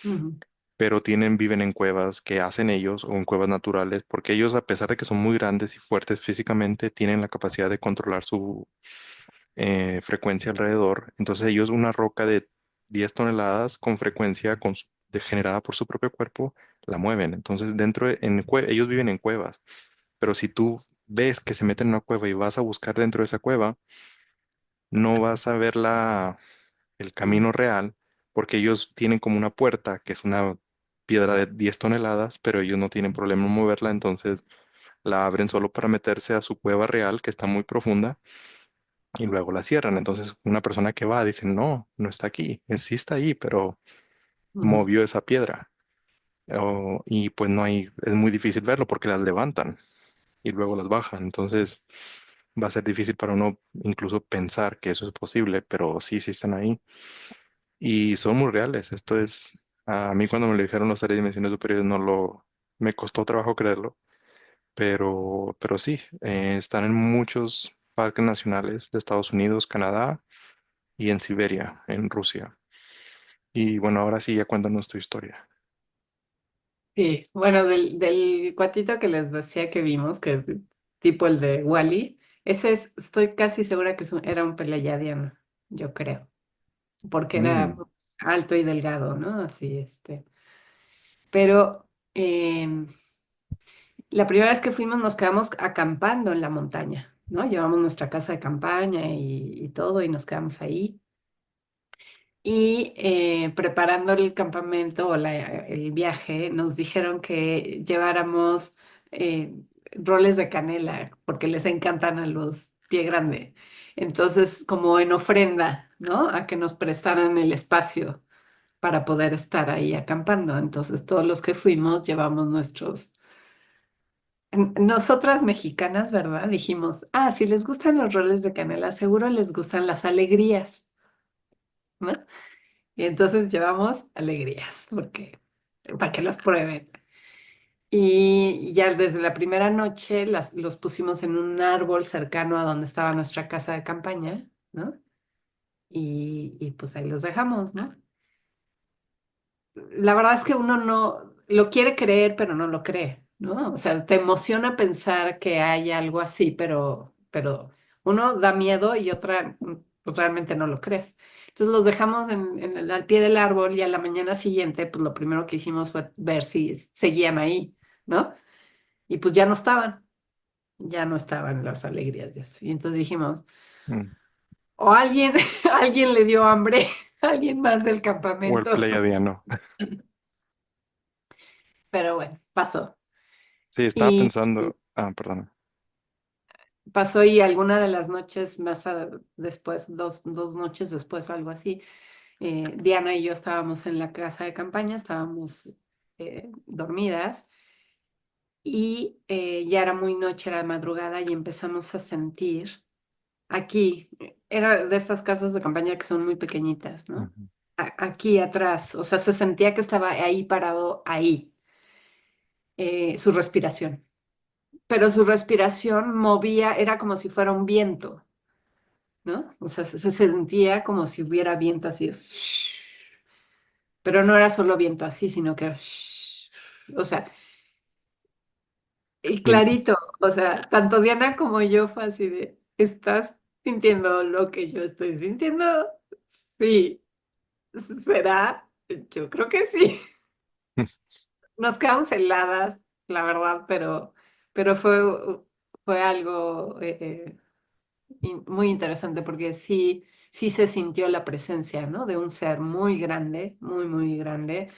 Ujú, Pero viven en cuevas que hacen ellos o en cuevas naturales, porque ellos, a pesar de que son muy grandes y fuertes físicamente, tienen la capacidad de controlar su frecuencia alrededor. Entonces ellos una roca de 10 toneladas con frecuencia generada por su propio cuerpo, la mueven. Entonces ellos viven en cuevas, pero si tú ves que se meten en una cueva y vas a buscar dentro de esa cueva, no vas a ver el ujú, camino real, porque ellos tienen como una puerta, que es una piedra de 10 toneladas, pero ellos no tienen problema en moverla, entonces la abren solo para meterse a su cueva real, que está muy profunda, y luego la cierran. Entonces una persona que va dice, no, no está aquí, sí está ahí, pero ujú, movió esa piedra. Y pues no hay, es muy difícil verlo porque las levantan y luego las bajan. Entonces va a ser difícil para uno incluso pensar que eso es posible, pero sí, sí están ahí. Y son muy reales. A mí cuando me lo dijeron los seres de dimensiones superiores, me costó trabajo creerlo, pero sí, están en muchos parques nacionales de Estados Unidos, Canadá y en Siberia, en Rusia. Y bueno, ahora sí, ya cuéntanos tu historia. sí, bueno, del cuatito que les decía que vimos, que es tipo el de Wally, estoy casi segura que era un peleyadiano, yo creo, porque era Mm, alto y delgado, ¿no? Así, Pero em, la primera vez que fuimos nos quedamos acampando en la montaña, ¿no? Llevamos nuestra casa de campaña y todo y nos quedamos ahí. Y preparando el campamento o el viaje, nos dijeron que lleváramos eh, roles de canela, porque les encantan a los pie grande. Entonces, como en ofrenda, ¿no? A que nos prestaran el espacio para poder estar ahí acampando. Entonces, todos los que fuimos llevamos Nosotras mexicanas, ¿verdad? Dijimos, si les gustan los roles de canela, seguro les gustan las alegrías, ¿no? Y entonces llevamos alegrías, porque para que las prueben. Y ya desde la primera noche los pusimos en un árbol cercano a donde estaba nuestra casa de campaña, ¿no? Y pues ahí los dejamos, ¿no? La verdad es que uno no lo quiere creer, pero no lo cree, ¿no? O sea, te emociona pensar que hay algo así, pero uno da miedo y otra pues realmente no lo crees. Entonces los dejamos al pie del árbol y a la mañana siguiente, pues lo primero que hicimos fue ver si seguían ahí, ¿no? Y pues ya no estaban las alegrías de eso. Y entonces dijimos, mm. o alguien, alguien le dio hambre, alguien más del O el campamento, pleiadiano. pero bueno, pasó. Sí, estaba Y pensando, perdón. pasó y alguna de las noches después, dos noches después o algo así, Diana y yo estábamos en la casa de campaña, estábamos dormidas y ya era muy noche, era de madrugada y empezamos a sentir aquí, era de estas casas de campaña que son muy pequeñitas, ¿no? Ujú. Aquí atrás, o sea, se sentía que estaba ahí parado, ahí, su respiración. Pero su respiración movía, era como si fuera un viento, ¿no? O sea, se sentía como si hubiera viento así, pero no era solo viento así, sino que, o sea, y Sí. clarito, o sea, tanto Diana como yo fue así de, ¿estás sintiendo lo que yo estoy sintiendo? Sí, ¿será? Yo creo que sí. Nos quedamos heladas, la verdad, pero fue algo muy interesante porque sí se sintió la presencia, ¿no? De un ser muy grande, muy, muy grande,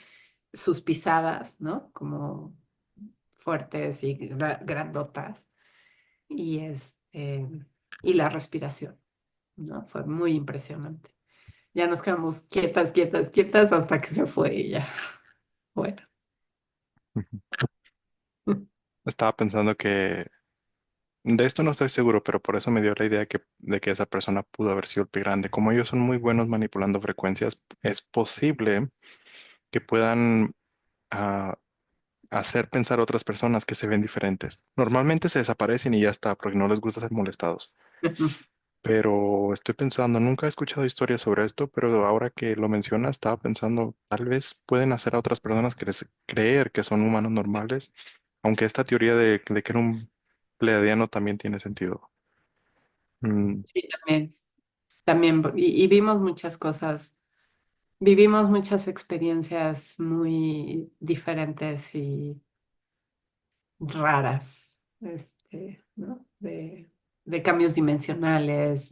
sus pisadas, ¿no? Como fuertes y grandotas, y, y la respiración, ¿no? Fue muy impresionante. Ya nos quedamos quietas, quietas, quietas hasta que se fue y ya. Bueno. Estaba pensando que De esto no estoy seguro, pero por eso me dio la idea de que esa persona pudo haber sido el pie grande. Como ellos son muy buenos manipulando frecuencias, es posible que puedan ah, hacer pensar a otras personas que se ven diferentes. Normalmente se desaparecen y ya está, porque no les gusta ser molestados. Pero estoy pensando, nunca he escuchado historias sobre esto, pero ahora que lo mencionas, estaba pensando, tal vez pueden hacer a otras personas creer que son humanos normales, aunque esta teoría de que era un pleiadiano también tiene sentido. Mm, Sí, también, también, y vimos muchas cosas, vivimos muchas experiencias muy diferentes y raras, ¿no? De cambios dimensionales,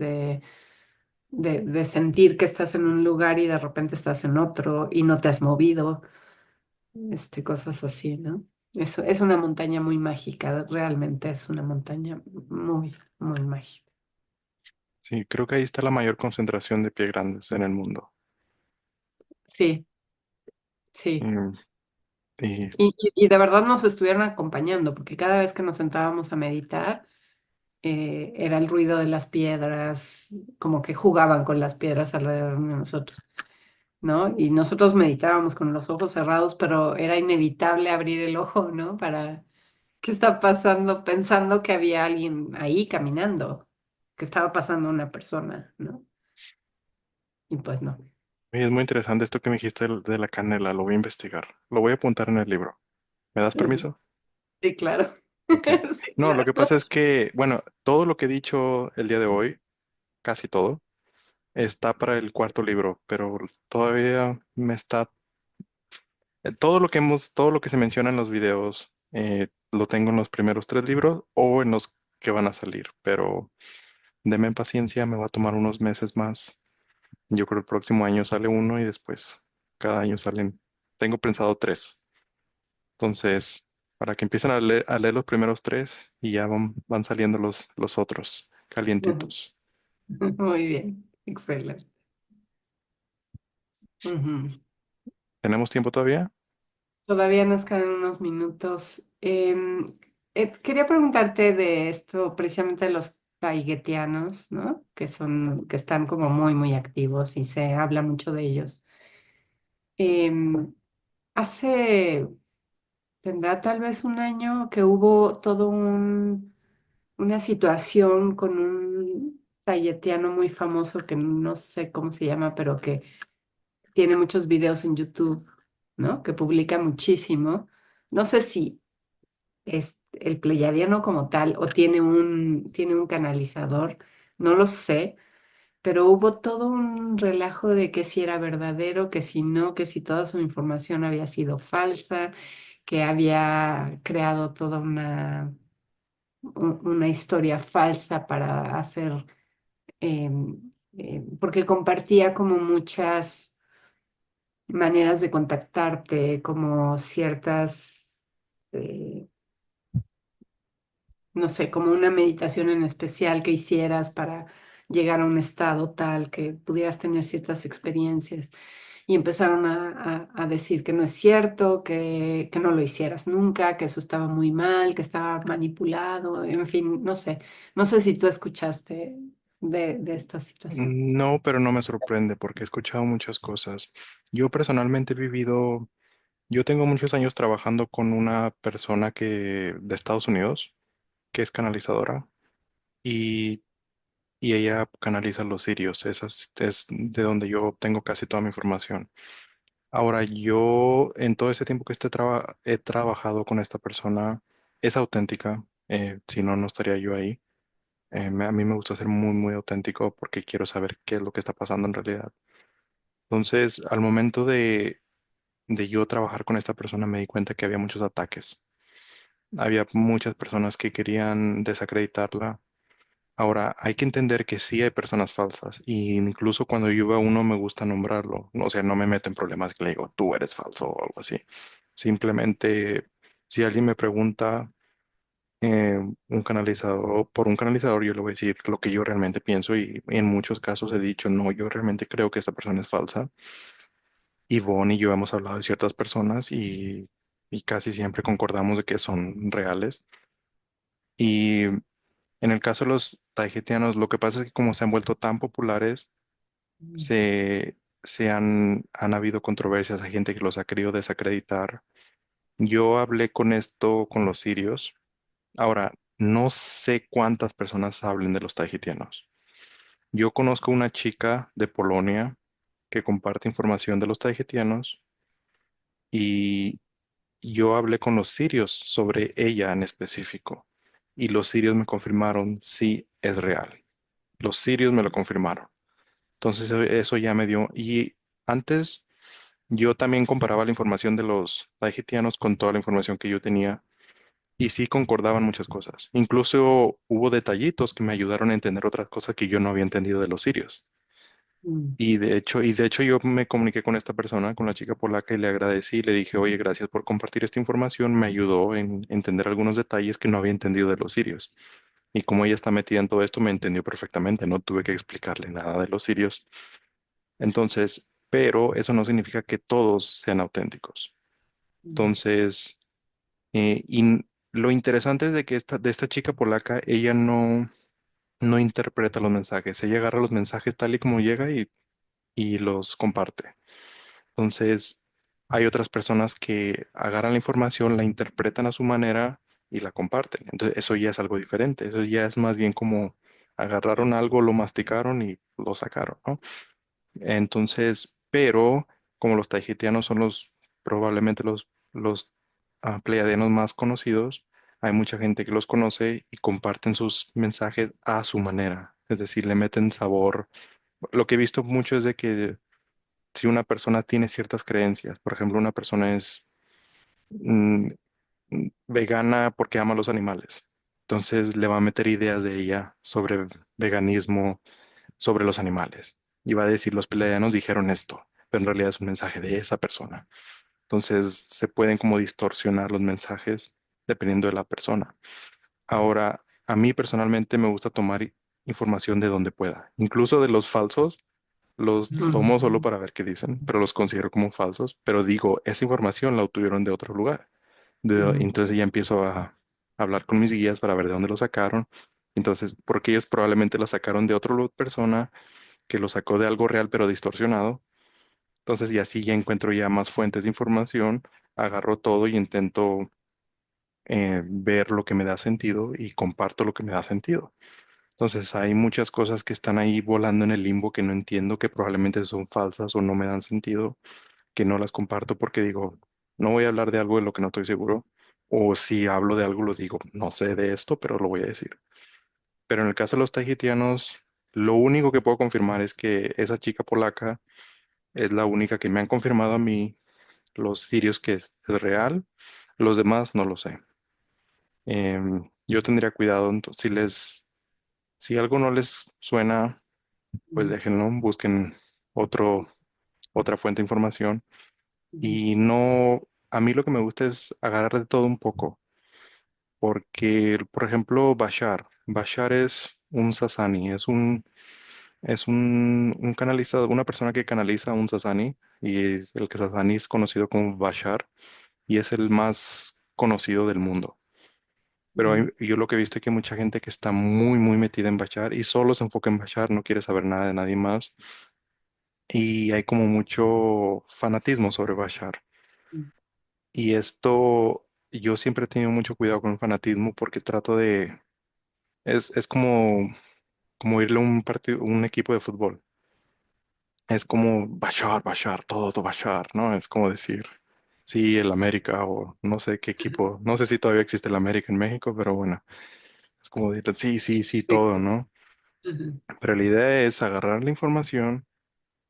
de sentir que estás en un lugar y de repente estás en otro y no te has movido, cosas así, ¿no? Eso es una montaña muy mágica, realmente es una montaña muy, muy mágica. sí, creo que ahí está la mayor concentración de pie grandes en el mundo. Sí, sí. Mm, y Y de verdad nos estuvieron acompañando, porque cada vez que nos sentábamos a meditar, era el ruido de las piedras, como que jugaban con las piedras alrededor de nosotros, ¿no? Y nosotros meditábamos con los ojos cerrados, pero era inevitable abrir el ojo, ¿no? Para, ¿qué está pasando? Pensando que había alguien ahí caminando, que estaba pasando una persona, ¿no? Y pues no. es muy interesante esto que me dijiste de la canela, lo voy a investigar. Lo voy a apuntar en el libro. ¿Me das Ujú. permiso? Sí, claro. Ok. Sí, No, lo que claro. pasa es que, bueno, todo lo que he dicho el día de hoy, casi todo, está para el cuarto libro, pero todavía me está, todo lo que se menciona en los videos, lo tengo en los primeros tres libros o en los que van a salir, pero deme paciencia, me va a tomar unos meses más. Yo creo el próximo año sale uno y después cada año salen, tengo pensado tres. Entonces, para que empiecen a leer los primeros tres y ya van saliendo los otros Ujú. calientitos. Muy bien, excelente. Ujú. ¿Tenemos tiempo todavía? Todavía nos quedan unos minutos. Quería preguntarte de esto, precisamente de los taiguetianos, ¿no? Que están como muy, muy activos y se habla mucho de ellos. Em, hace, tendrá tal vez un año que hubo una situación con un taiguetiano muy famoso que no sé cómo se llama, pero que tiene muchos videos en YouTube, ¿no? Que publica muchísimo. No sé si es el pleyadiano como tal o tiene un canalizador, no lo sé, pero hubo todo un relajo de que si era verdadero, que si no, que si toda su información había sido falsa, que había creado toda una historia falsa para hacer, porque compartía como muchas maneras de contactarte, como ciertas, eh, no sé, como una meditación en especial que hicieras para llegar a un estado tal que pudieras tener ciertas experiencias. Y empezaron a decir que no es cierto, que no lo hicieras nunca, que eso estaba muy mal, que estaba manipulado, en fin, no sé. No sé si tú escuchaste de esta situación. No, pero no me sorprende porque he escuchado muchas cosas. Yo personalmente he vivido, yo tengo muchos años trabajando con una persona de Estados Unidos, que es canalizadora, y, y ella canaliza los sirios. Esa es de donde yo obtengo casi toda mi información. Ahora, yo en todo ese tiempo que he trabajado con esta persona, es auténtica, si no, no estaría yo ahí. A mí me gusta ser muy, muy auténtico porque quiero saber qué es lo que está pasando en realidad. Entonces, al momento de yo trabajar con esta persona, me di cuenta que había muchos ataques. Había muchas personas que querían desacreditarla. Ahora, hay que entender que sí hay personas falsas, y incluso cuando yo veo a uno me gusta nombrarlo. O sea, no me meto en problemas que le digo, tú eres falso o algo así. Simplemente, si alguien me pregunta un canalizador, por un canalizador, yo le voy a decir lo que yo realmente pienso, y en muchos casos he dicho, no, yo realmente creo que esta persona es falsa. Yvonne y yo hemos hablado de ciertas personas y casi siempre concordamos de que son reales. En el caso de los taijetianos, lo que pasa es que como se han vuelto tan populares, Mm, han habido controversias, hay gente que los ha querido desacreditar. Yo hablé con esto con los sirios. Ahora, no sé cuántas personas hablen de los taijetianos. Yo conozco una chica de Polonia que comparte información de los taijetianos y yo hablé con los sirios sobre ella en específico y los sirios me confirmaron sí es real. Los sirios me lo confirmaron. Entonces eso ya me dio. Y antes yo también comparaba la información de los tahitianos con toda la información que yo tenía y sí concordaban muchas cosas. Incluso hubo detallitos que me ayudaron a entender otras cosas que yo no había entendido de los sirios. mm, Y de hecho yo me comuniqué con esta persona, con la chica polaca, y le agradecí y le dije, oye, gracias por compartir esta información, me ayudó en entender algunos detalles que no había entendido de los sirios. Y como ella está metida en todo esto, me entendió perfectamente, no tuve que explicarle nada de los sirios. Entonces, pero eso no significa que todos sean auténticos. mm, Entonces, lo interesante es de que de esta chica polaca, ella no interpreta los mensajes, ella agarra los mensajes tal y como llega y los comparte. Entonces, hay otras personas que agarran la información, la interpretan a su manera y la comparten. Entonces, eso ya es algo diferente. Eso ya es más bien como agarraron algo, lo masticaron y lo sacaron, ¿no? Entonces, pero como los tahitianos son probablemente los pleiadianos más conocidos, hay mucha gente que los conoce y comparten sus mensajes a su manera. Es decir, le meten sabor. Lo que he visto mucho es de que si una persona tiene ciertas creencias, por ejemplo, una persona es mm, vegana porque ama a los animales, entonces le va a meter ideas de ella sobre veganismo, sobre los animales, y va a decir, los pleiadianos dijeron esto, pero en realidad es un mensaje de esa persona. Entonces se pueden como distorsionar los mensajes dependiendo de la persona. Ahora, a mí personalmente me gusta tomar información de donde pueda, incluso de los falsos. Los tomo solo mm, para ver qué dicen, pero los considero como falsos. Pero digo, esa información la obtuvieron de otro lugar. mm, Entonces ya empiezo a hablar con mis guías para ver de dónde lo sacaron. Entonces, porque ellos probablemente la sacaron de otra persona que lo sacó de algo real pero distorsionado. Entonces, y así ya encuentro ya más fuentes de información, agarro todo y intento ver lo que me da sentido y comparto lo que me da sentido. Entonces hay muchas cosas que están ahí volando en el limbo que no entiendo, que probablemente son falsas o no me dan sentido, que no las comparto porque digo, no voy a hablar de algo de lo que no estoy seguro, o si hablo de algo lo digo, no sé de esto, pero lo voy a decir. Pero en el caso de los tahitianos, lo único que puedo confirmar es que esa chica polaca es la única que me han confirmado a mí, los sirios, que es real, los demás no lo sé. Yo tendría cuidado, entonces, si algo no les suena, pues mm, déjenlo, busquen otro, otra fuente de información. mm, Y no, a mí lo que me gusta es agarrar de todo un poco, porque, por ejemplo, Bashar es un Sassani, es un canalizador, una persona que canaliza un Sassani, y el que Sassani es conocido como Bashar, y es el más conocido del mundo. Pero mm, yo lo que he visto es que hay mucha gente que está muy, muy metida en Bashar y solo se enfoca en Bashar, no quiere saber nada de nadie más. Y hay como mucho fanatismo sobre Bashar. mm, Y esto, yo siempre he tenido mucho cuidado con el fanatismo porque trato de, es como irle a un partido, un equipo de fútbol. Es como Bashar, Bashar, todo Bashar, ¿no? Es como decir, sí, el América o no sé qué equipo, no sé si todavía existe el América en México, pero bueno, es como decir, sí, sí, sí, sí, todo, ¿no? ujú, Pero la idea es agarrar la información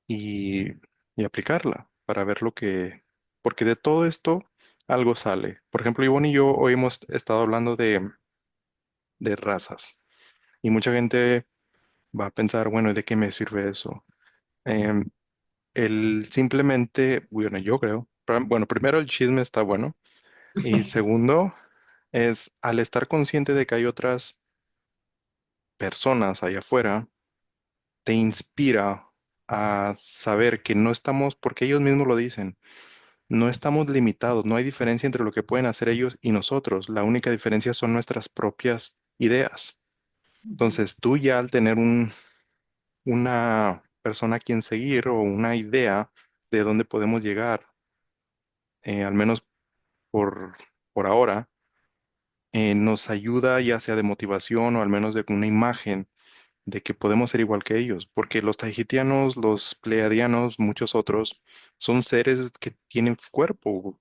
y, y aplicarla para ver porque de todo esto algo sale. Por ejemplo, Ivonne y yo hoy hemos estado hablando de razas y mucha gente va a pensar, bueno, ¿y de qué me sirve eso? Em, el simplemente, bueno, yo creo, bueno, primero el chisme está bueno y segundo es al estar consciente de que hay otras personas allá afuera, te inspira a saber que no estamos, porque ellos mismos lo dicen. No estamos limitados, no hay diferencia entre lo que pueden hacer ellos y nosotros. La única diferencia son nuestras propias ideas. Ujú, Entonces, tú ya al tener una persona a quien seguir o una idea de dónde podemos llegar, al menos por, por ahora, nos ayuda ya sea de motivación o al menos de una imagen de que podemos ser igual que ellos, porque los tahitianos, los pleiadianos, muchos otros, son seres que tienen cuerpo,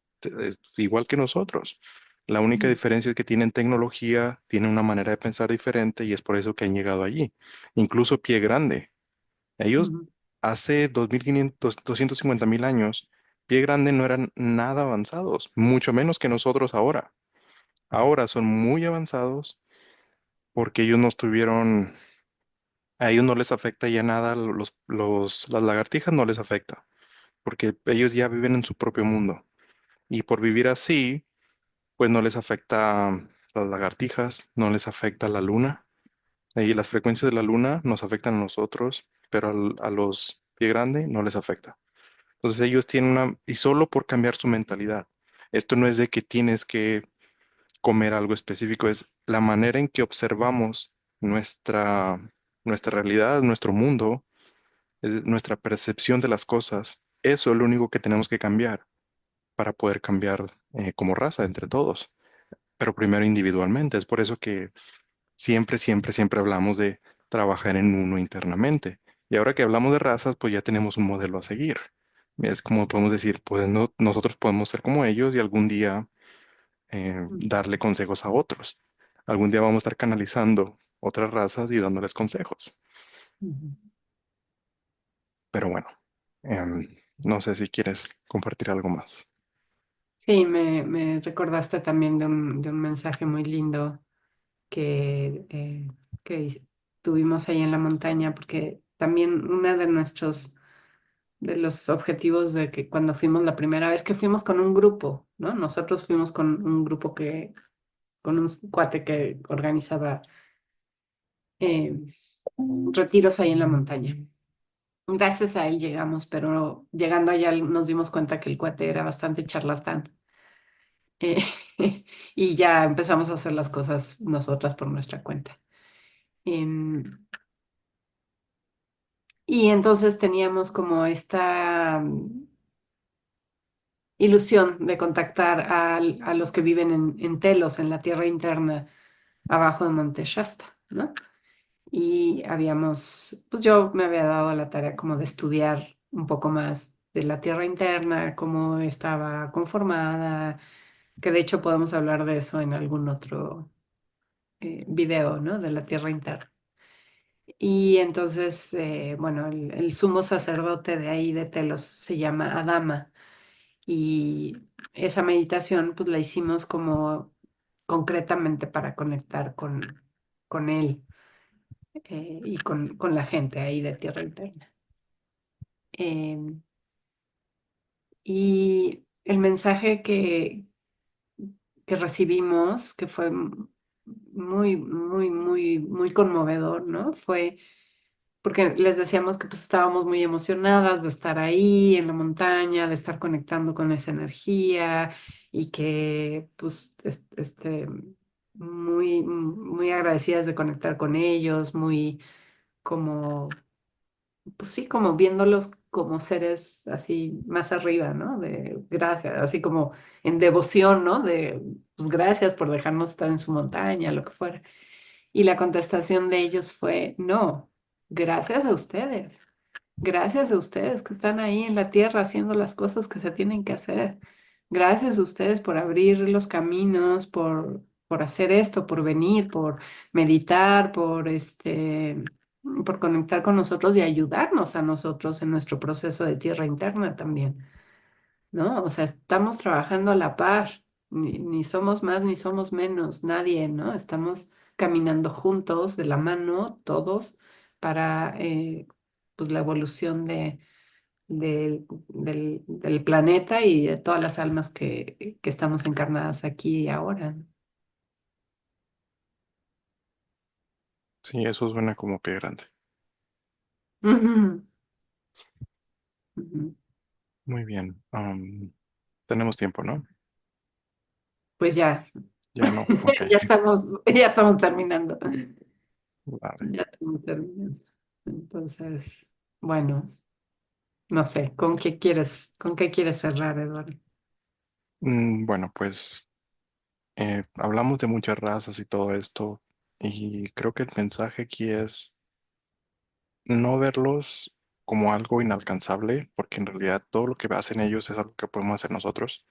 igual que nosotros. La única ujú, diferencia es que tienen tecnología, tienen una manera de pensar diferente y es por eso que han llegado allí. Incluso Pie Grande. Ellos ujú, hace 2500, 250.000 años, Pie Grande no eran nada avanzados, mucho menos que nosotros ahora. Ahora son muy avanzados porque ellos no tuvieron, a ellos no les afecta ya nada, las lagartijas no les afecta, porque ellos ya viven en su propio mundo. Y por vivir así, pues no les afecta las lagartijas, no les afecta la luna. Y las frecuencias de la luna nos afectan a nosotros, pero a los pie grande no les afecta. Entonces ellos tienen y solo por cambiar su mentalidad. Esto no es de que tienes que comer algo específico, es la manera en que observamos nuestra, nuestra realidad, nuestro mundo, es nuestra percepción de las cosas. Eso es lo único que tenemos que cambiar para poder cambiar como raza entre todos, pero primero individualmente. Es por eso que siempre, siempre, siempre hablamos de trabajar en uno internamente. Y ahora que hablamos de razas, pues ya tenemos un modelo a seguir. Es como podemos decir, pues nosotros podemos ser como ellos y algún día darle consejos a otros. Algún día vamos a estar canalizando otras razas y dándoles consejos. ujú. Pero bueno, em, no sé si quieres compartir algo más. Sí, me recordaste también de un mensaje muy lindo que, tuvimos ahí en la montaña, porque también uno de de los objetivos de que cuando fuimos la primera vez que fuimos con un grupo, ¿no? Nosotros fuimos con un grupo con un cuate que organizaba eh, retiros ahí en la montaña. Gracias a él llegamos, pero llegando allá nos dimos cuenta que el cuate era bastante charlatán. eh, y ya empezamos a hacer las cosas nosotras por nuestra cuenta. Em, y entonces teníamos como esta ilusión de contactar a los que viven en Telos, en la tierra interna, abajo de Monte Shasta, ¿no? Y pues yo me había dado la tarea como de estudiar un poco más de la tierra interna, cómo estaba conformada, que de hecho podemos hablar de eso en algún otro video, ¿no? De la tierra interna. Y entonces, bueno, el sumo sacerdote de ahí de Telos se llama Adama y esa meditación pues la hicimos como concretamente para conectar con él y con la gente ahí de Tierra Interna. Em, y el mensaje que recibimos, que fue muy, muy, muy, muy conmovedor, ¿no? Fue porque les decíamos que pues estábamos muy emocionadas de estar ahí en la montaña, de estar conectando con esa energía y que pues muy, muy agradecidas de conectar con ellos, muy como, pues sí, como viéndolos como seres así más arriba, ¿no? De gracias, así como en devoción, ¿no? De pues gracias por dejarnos estar en su montaña, lo que fuera. Y la contestación de ellos fue, no, gracias a ustedes. Gracias a ustedes que están ahí en la tierra haciendo las cosas que se tienen que hacer. Gracias a ustedes por abrir los caminos, por hacer esto, por venir, por meditar, por conectar con nosotros y ayudarnos a nosotros en nuestro proceso de tierra interna también. ¿No? O sea, estamos trabajando a la par, ni somos más ni somos menos, nadie, ¿no? Estamos caminando juntos, de la mano, todos, para pues la evolución del planeta y de todas las almas que estamos encarnadas aquí y ahora. Sí, eso suena como pie grande. Ujú, ujú. Muy bien. Tenemos tiempo, ¿no? Pues ya, Ya no. Ok. ya estamos terminando. Vale. Ya tengo terminado. Entonces, bueno, no sé, con qué quieres cerrar, Eduardo? Bueno, pues hablamos de muchas razas y todo esto, y creo que el mensaje aquí es no verlos como algo inalcanzable, porque en realidad todo lo que hacen ellos es algo que podemos hacer nosotros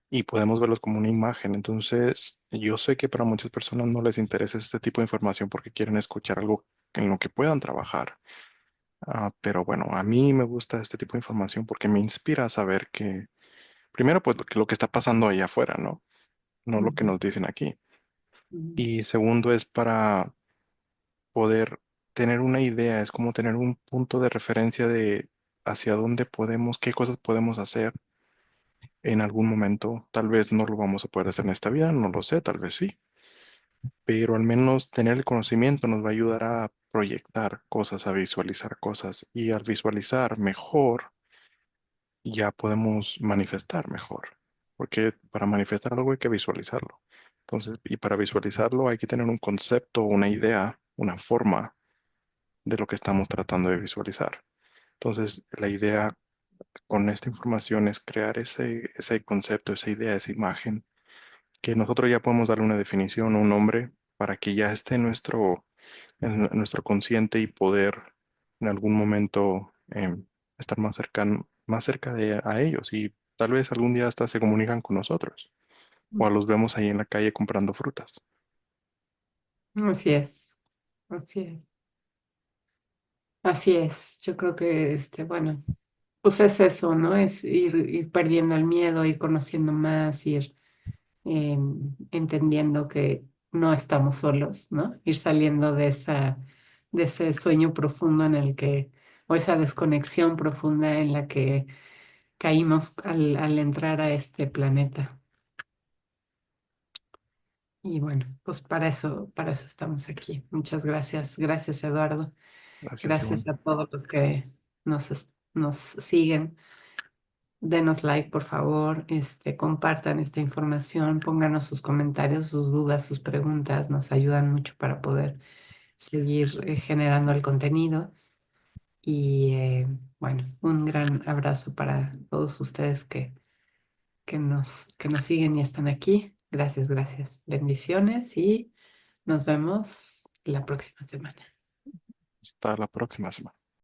y podemos verlos como una imagen. Entonces, yo sé que para muchas personas no les interesa este tipo de información porque quieren escuchar algo en lo que puedan trabajar. Pero bueno, a mí me gusta este tipo de información porque me inspira a saber que, primero, pues lo que está pasando allá afuera, ¿no? No lo que Ujú, nos dicen aquí. ujú, Y segundo es para poder tener una idea, es como tener un punto de referencia de hacia dónde podemos, qué cosas podemos hacer en algún momento. Tal vez no lo vamos a poder hacer en esta vida, no lo sé, tal vez sí, pero al menos tener el conocimiento nos va a ayudar a proyectar cosas, a visualizar cosas y al visualizar mejor ya podemos manifestar mejor, porque para manifestar algo hay que visualizarlo. Entonces, y para visualizarlo hay que tener un concepto, una idea, una forma de lo que estamos tratando de visualizar. Entonces, la idea con esta información es crear ese concepto, esa idea, esa imagen, que nosotros ya podemos darle una definición, un nombre, para que ya esté en nuestro consciente y poder en algún momento estar más cerca a ellos y tal vez algún día hasta se comunican con nosotros o los vemos ahí en la calle comprando frutas. ujú. Así es, así es, así es. Yo creo que, bueno, pues es eso, ¿no? Es ir perdiendo el miedo, ir conociendo más, ir entendiendo que no estamos solos, ¿no? Ir saliendo de ese sueño profundo en el que, o esa desconexión profunda en la que caímos al entrar a este planeta. Y bueno, pues para eso estamos aquí. Muchas gracias. Gracias, Eduardo. Gracias, Gracias Iván. a todos los que nos siguen. Denos like, por favor. Compartan esta información, pónganos sus comentarios, sus dudas, sus preguntas. Nos ayudan mucho para poder seguir generando el contenido. Y bueno, un gran abrazo para todos ustedes que nos siguen y están aquí. Gracias, gracias. Bendiciones y nos vemos la próxima semana. Hasta la próxima semana.